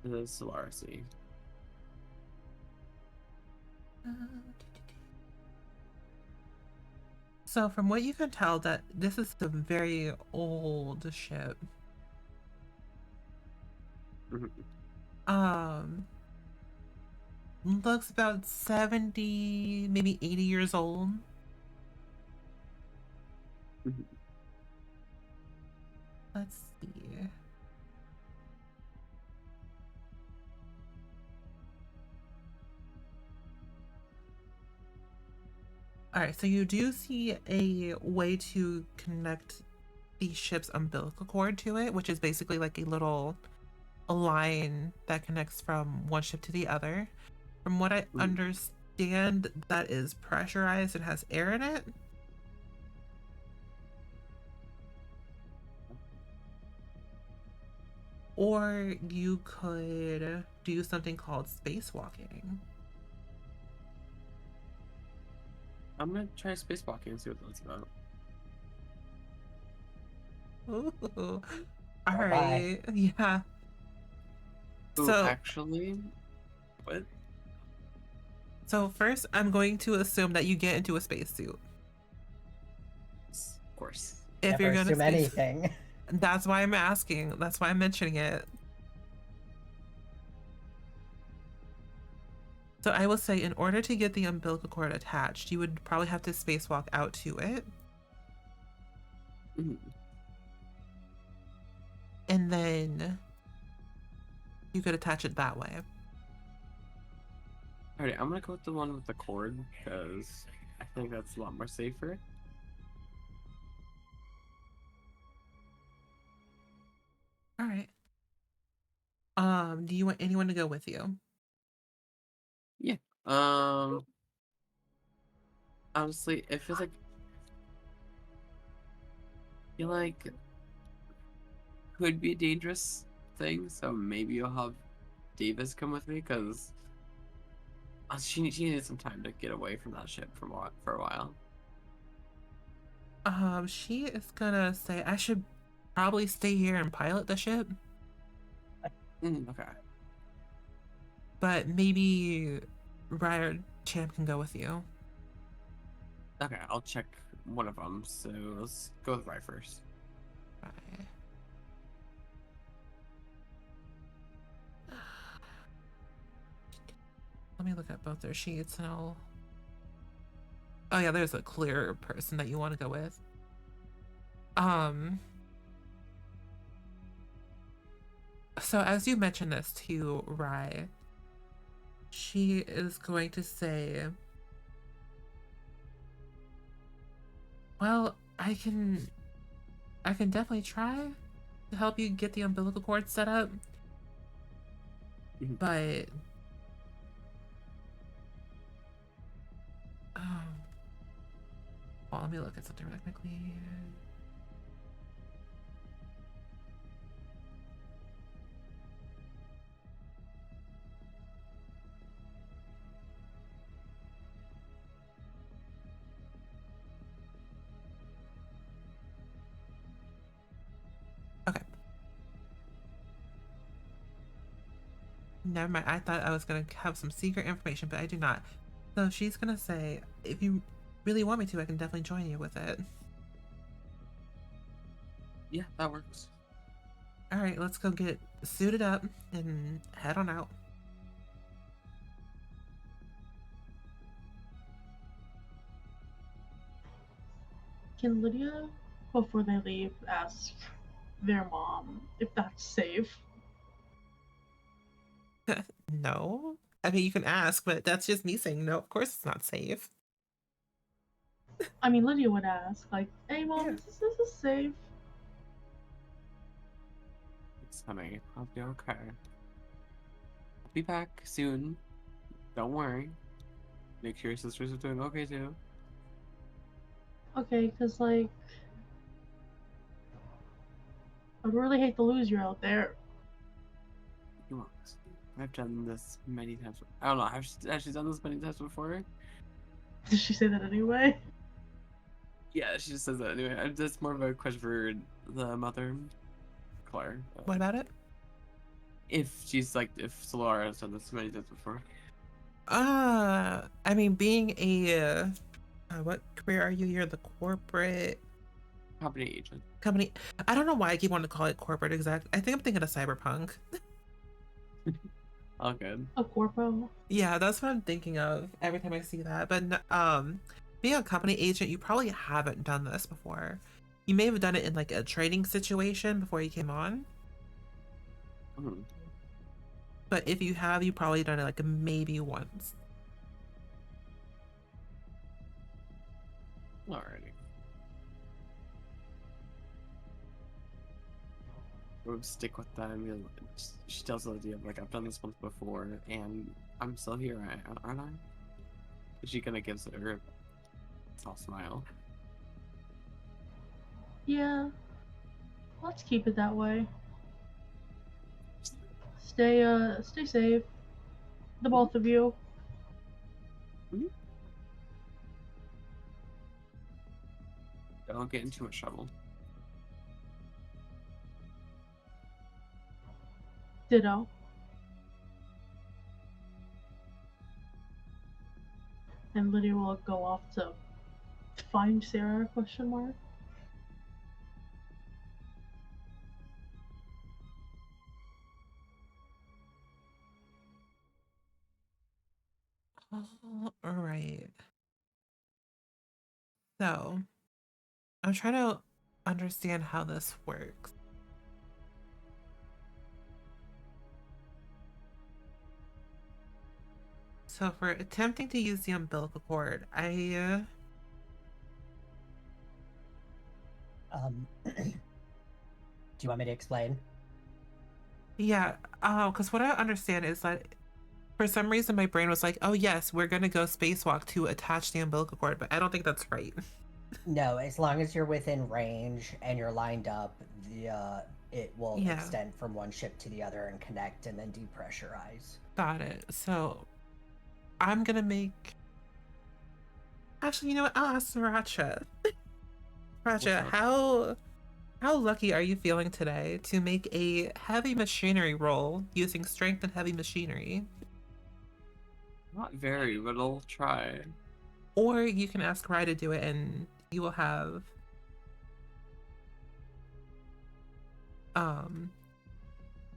This is Solaris. So from what you can tell, that this is a very old ship. Looks about 70, maybe 80 years old. Let's see. All right, so you do see a way to connect the ship's umbilical cord to it, which is basically like a line that connects from one ship to the other. From what I understand, that is pressurized. It has air in it. Or you could do something called spacewalking. I'm gonna try spacewalking and see what that's about. Ooh. All right. Yeah. Ooh, So actually, what? So first, I'm going to assume that you get into a spacesuit. Of course. If Never you're gonna assume anything. That's why I'm asking. That's why I'm mentioning it. So I will say, in order to get the umbilical cord attached, you would probably have to spacewalk out to it. And then you could attach it that way. Alright, I'm gonna go with the one with the cord because I think that's a lot more safer. All right. Do you want anyone to go with you? Yeah. Honestly, it feels like could be a dangerous thing, so maybe you'll have Davis come with me because she needed some time to get away from that ship for a while. She is gonna say I should probably stay here and pilot the ship. Okay. But maybe Ryder Champ can go with you. Okay, I'll check one of them. So let's go with Rye first. Right. Let me look at both their sheets and I'll... Oh yeah, there's a clear person that you want to go with. So as you mentioned this to Rye, she is going to say, well, I can definitely try to help you get the umbilical cord set up, but well, let me look at something really quickly. Okay. Never mind. I thought I was going to have some secret information, but I do not. So she's going to say, if you really want me to, I can definitely join you with it. Yeah, that works. All right, let's go get suited up and head on out. Can Lydia, before they leave, ask their mom if that's safe? No, I mean, you can ask, but that's just me saying no. Of course, it's not safe. I mean, Lydia would ask, like, "Hey, mom, Yeah. this is safe?" It's honey. I'll be okay. I'll be back soon. Don't worry. Make sure your sisters are doing okay too. Okay, because like, I'd really hate to lose you out there. You won't. I've done this many times. I don't know. Have she actually done this many times before? Did she say that anyway? Yeah, she just says that anyway. That's more of a question for the mother, Claire. What about it? If she's like, if Solara has done this many times before. I mean, being a what career are you? You're the corporate Company agent. company. I don't know why I keep wanting to call it corporate exact. I think I'm thinking of cyberpunk. All good. A corpo. Yeah, that's what I'm thinking of every time I see that. But being a company agent, you probably haven't done this before. You may have done it in like a trading situation before you came on. Mm-hmm. But if you have, you probably done it like maybe once. Alrighty. We'll stick with that. She tells Lydia, like, I've done this once before, and I'm still here, aren't I? She kind of gives her a small smile. Yeah. Let's keep it that way. Stay safe. The both of you. Mm-hmm. Don't get in too much trouble. Ditto. And Lydia will go off to find Sarah? Question mark. All right. So I'm trying to understand how this works. So for attempting to use the umbilical cord, Do you want me to explain? yeah, because what I understand is that for some reason my brain was like, oh yes, we're gonna go spacewalk to attach the umbilical cord, but I don't think that's right. No, as long as you're within range and you're lined up, it will Yeah. extend from one ship to the other and connect and then depressurize. Got it. So I'm gonna make. Actually, you know what? I'll ask Sriracha. Sriracha, how lucky are you feeling today to make a heavy machinery roll using strength and heavy machinery? Not very, but I'll try. Or you can ask Rye to do it and you will have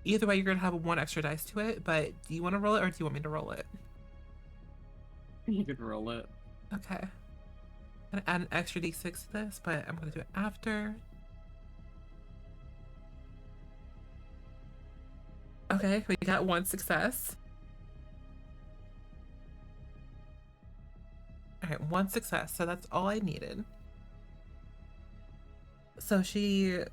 either way you're gonna have one extra dice to it, but do you want to roll it or do you want me to roll it? You can roll it. Okay. I'm gonna add an extra d6 to this, but I'm gonna do it after. Okay, we got one success. All right, one success, so that's all I needed. So I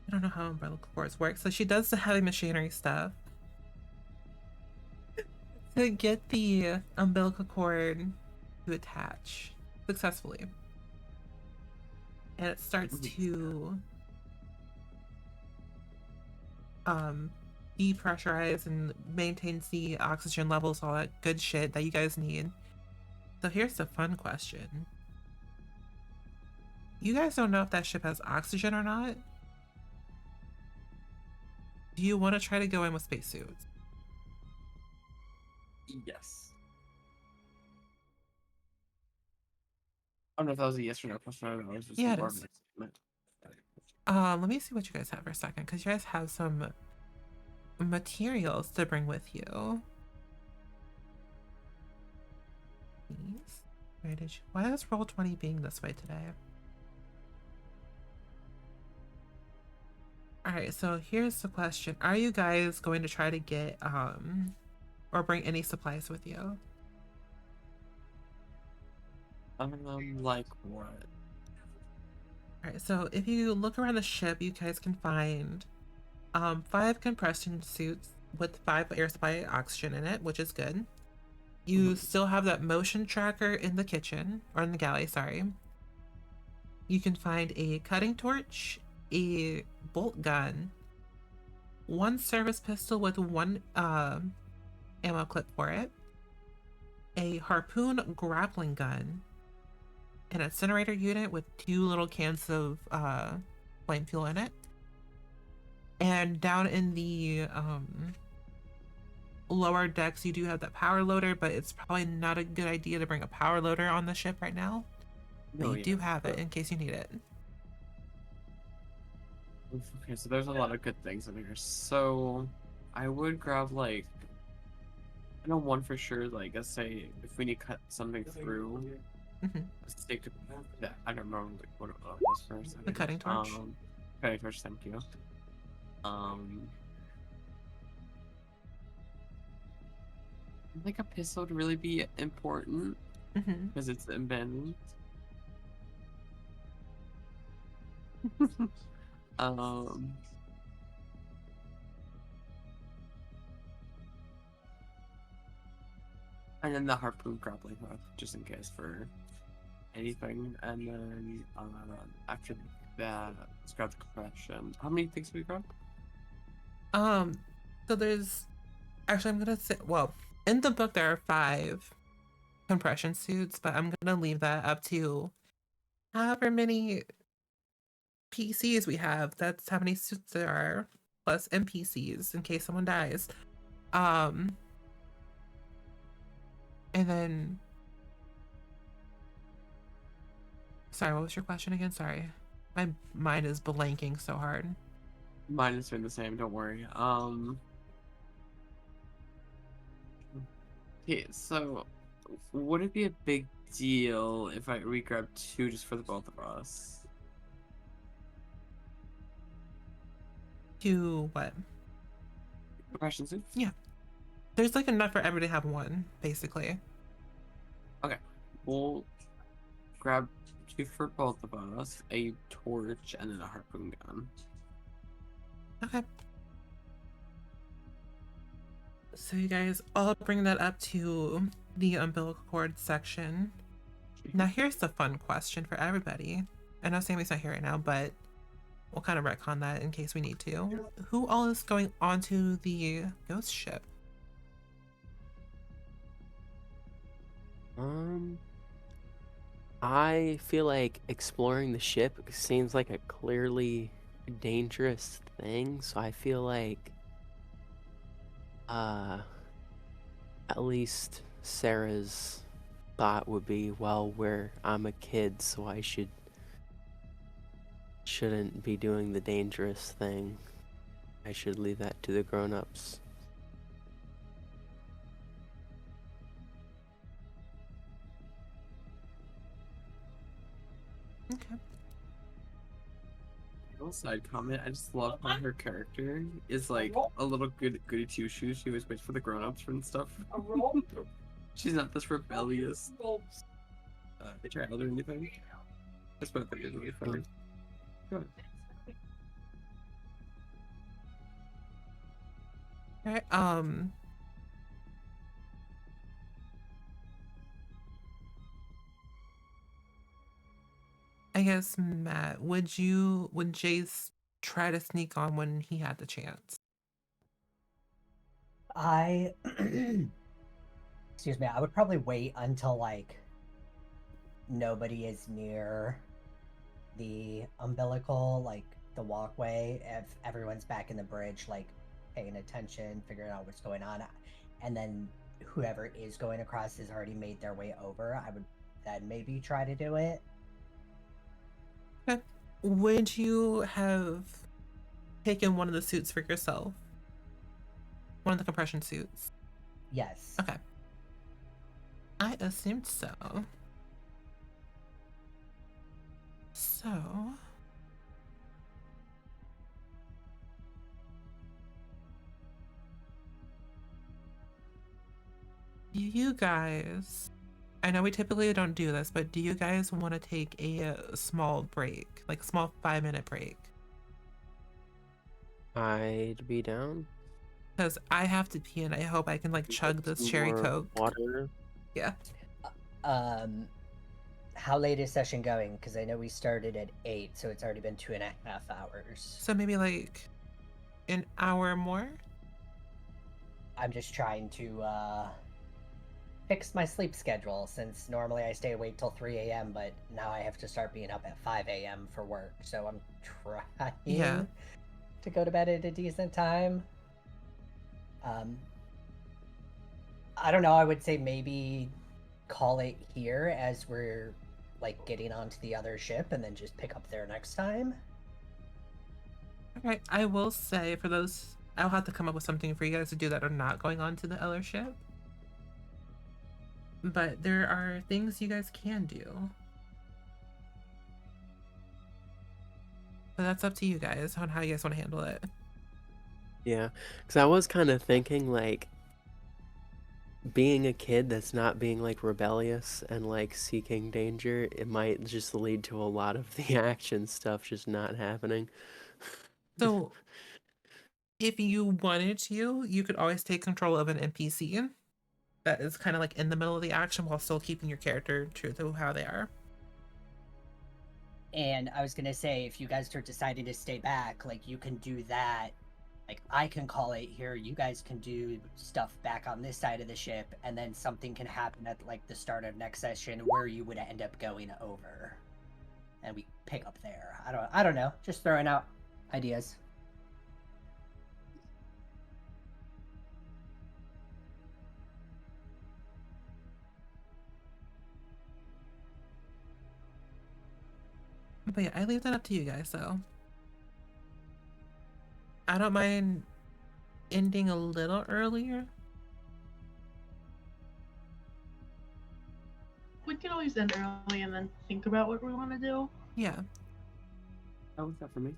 don't know how umbrella cords work. So she does the heavy machinery stuff to get the umbilical cord to attach successfully. And it starts to depressurize and maintains the oxygen levels, all that good shit that you guys need. So here's the fun question. You guys don't know if that ship has oxygen or not. Do you want to try to go in with spacesuits? Yes. I don't know if that was a yes or no question. I don't know. It was just Yeah, it more is. of a statement. Let me see what you guys have for a second, because you guys have some materials to bring with you. Please. Why is Roll20 being this way today? Alright, so here's the question. Are you guys going to try to get or bring any supplies with you. Like what? Alright, so if you look around the ship, you guys can find 5 compression suits with 5 air supply oxygen in it, which is good. You still have that motion tracker in the kitchen, or in the galley, sorry. You can find a cutting torch, a bolt gun, 1 service pistol with 1 ammo clip for it, a harpoon grappling gun, an incinerator unit with 2 little cans of flame fuel in it. And down in the lower decks, you do have that power loader, but it's probably not a good idea to bring a power loader on the ship right now. But you do have it in case you need it. Okay, so there's a lot of good things in here. So I would grab like, I know one for sure, like let's say if we need to cut something through Mhm. a stick to that, I don't remember like, what it was first. The cutting torch. Cutting torch, thank you. Like a pistol would really be important because it's embedded. And then the harpoon grappling hook, just in case for anything. And then after that, let's grab the compression. How many things do we grab? So there's actually, I'm gonna say, well, in the book there are 5 compression suits, but I'm gonna leave that up to however many PCs we have. That's how many suits there are, plus NPCs in case someone dies. And then, sorry, what was your question again? Sorry, my mind is blanking so hard. Mine has been the same, don't worry. Okay, so would it be a big deal if we grab 2 just for the both of us? To what? Compression suits? Yeah. There's like enough for everybody to have 1, basically. Okay. We'll grab 2 for both of us, a torch, and then a harpoon gun. Okay. So you guys all bring that up to the umbilical cord section. Now here's the fun question for everybody. I know Sammy's not here right now, but we'll kind of retcon that in case we need to. Who all is going onto the ghost ship? I feel like exploring the ship seems like a clearly dangerous thing, so I feel like at least Sarah's thought would be, well, I'm a kid, so I shouldn't be doing the dangerous thing. I should leave that to the grown-ups. Okay. Little side comment, I just love how her character is like a little goody two shoes. She always waits for the grown-ups and stuff. She's not this rebellious child or anything. That's what I think is really funny. Good. Alright, I guess, Matt, would Jace try to sneak on when he had the chance? Excuse me, I would probably wait until like nobody is near the umbilical, like the walkway, if everyone's back in the bridge, like paying attention, figuring out what's going on, and then whoever is going across has already made their way over. I would then maybe try to do it. Okay. Would you have taken one of the suits for yourself? One of the compression suits? Yes. Okay. I assumed so. So... you guys, I know we typically don't do this, but do you guys want to take a small break, like a small 5-minute break? I'd be down. Because I have to pee and I hope I can like chug this Some cherry more coke. water. Yeah. How late is session going? Because I know we started at 8, so it's already been 2.5 hours. So maybe like an hour more? I'm just trying to fix my sleep schedule, since normally I stay awake till 3 a.m., but now I have to start being up at 5 a.m. for work, so I'm trying to go to bed at a decent time. I don't know, I would say maybe call it here as we're like getting onto the other ship, and then just pick up there next time. Okay, I will say for those, I'll have to come up with something for you guys to do that are not going on to the other ship. But there are things you guys can do. But that's up to you guys on how you guys want to handle it. Yeah, because I was kind of thinking, like, being a kid that's not being, like, rebellious and, like, seeking danger, it might just lead to a lot of the action stuff just not happening. So if you wanted to, you could always take control of an NPC that is kind of like in the middle of the action while still keeping your character true to how they are. And I was gonna say, if you guys are deciding to stay back, like, you can do that. Like, I can call it here, you guys can do stuff back on this side of the ship, and then something can happen at, like, the start of next session where you would end up going over. And we pick up there. I don't know. Just throwing out ideas. But yeah, I leave that up to you guys, though. I don't mind ending a little earlier. We can always end early and then think about what we want to do. Yeah. That was that for me.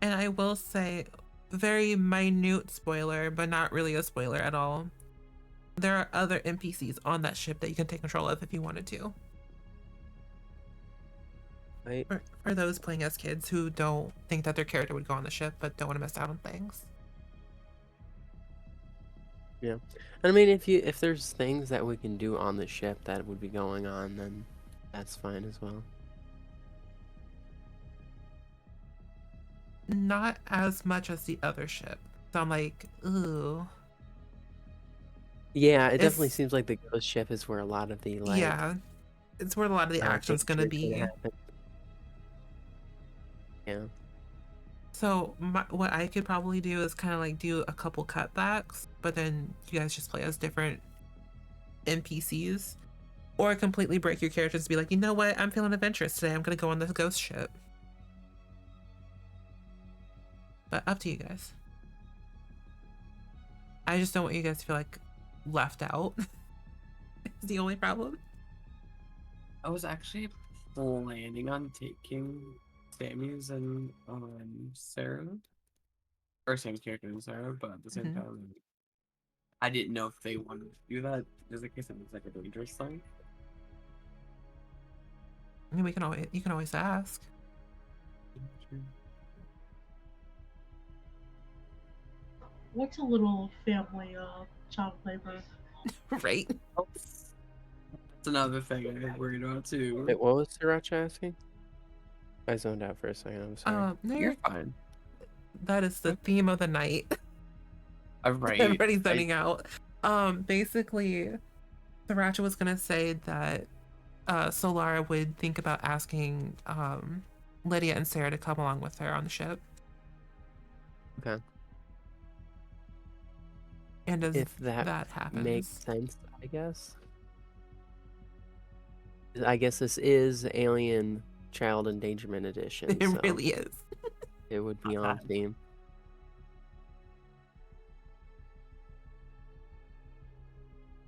And I will say, very minute spoiler, but not really a spoiler at all. There are other NPCs on that ship that you can take control of if you wanted to. Right. For those playing as kids who don't think that their character would go on the ship but don't want to miss out on things. Yeah. I mean, if there's things that we can do on the ship that would be going on, then that's fine as well. Not as much as the other ship. So I'm like, ooh. Yeah, it definitely seems like the ghost ship is where a lot of the, like... Yeah. It's where a lot of the action's gonna be. Yeah. So what I could probably do is kind of like do a couple cutbacks, but then you guys just play as different NPCs, or completely break your characters to be like, you know what, I'm feeling adventurous today, I'm gonna go on the ghost ship. But up to you guys. I just don't want you guys to feel like left out. It's the only problem. I was actually planning on taking Sammy's and Sarah, or Sammy's character and Sarah, but at the same time, I didn't know if they wanted to do that, just in case it was like a dangerous thing. I mean, you can always ask. What's a little family child labor? Right? That's another thing I'm worried about too. Wait, what was Sriracha asking? I zoned out for a second, I'm sorry. No, You're fine. That is the theme of the night. Right. Everybody's zoning out. Basically, Sriracha was gonna say that Solara would think about asking Lydia and Sarah to come along with her on the ship. Okay. And as If that happens, makes sense, I guess. I guess this is Alien Child Endangerment Edition. it so really is. it would be on theme.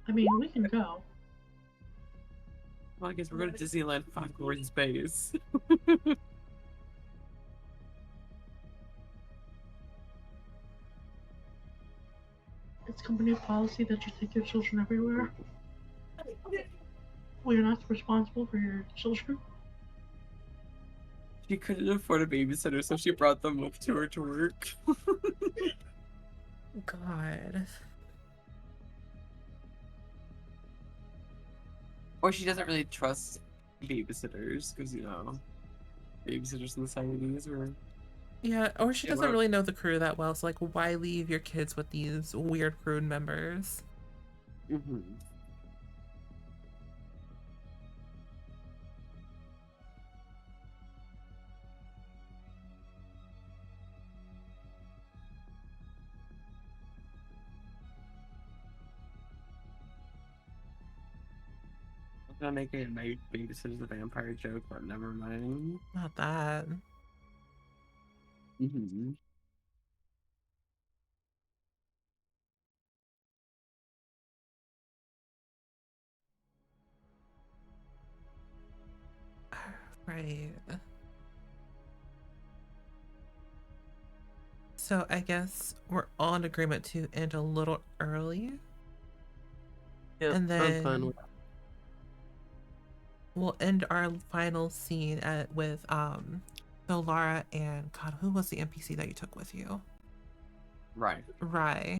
I mean, we can go. Well, I guess we're going to Disneyland Popcorn Space. It's company policy that you take your children everywhere? Well, you're not responsible for your children. She couldn't afford a babysitter, so she brought them up to her to work. God. Or she doesn't really trust babysitters, because, you know, babysitters in the 70s were... Yeah, or she Yeah, doesn't well- really know the crew that well, so like, why leave your kids with these weird crew members? Mm-hmm. I was gonna make a night babysitter's a vampire joke, but never mind. Not that. Mm-hmm. Right. So I guess we're all in agreement to end a little early. Yeah, And I'm fine then with we'll end our final scene with so Lara and God, who was the NPC that you took with you? Right. Rye.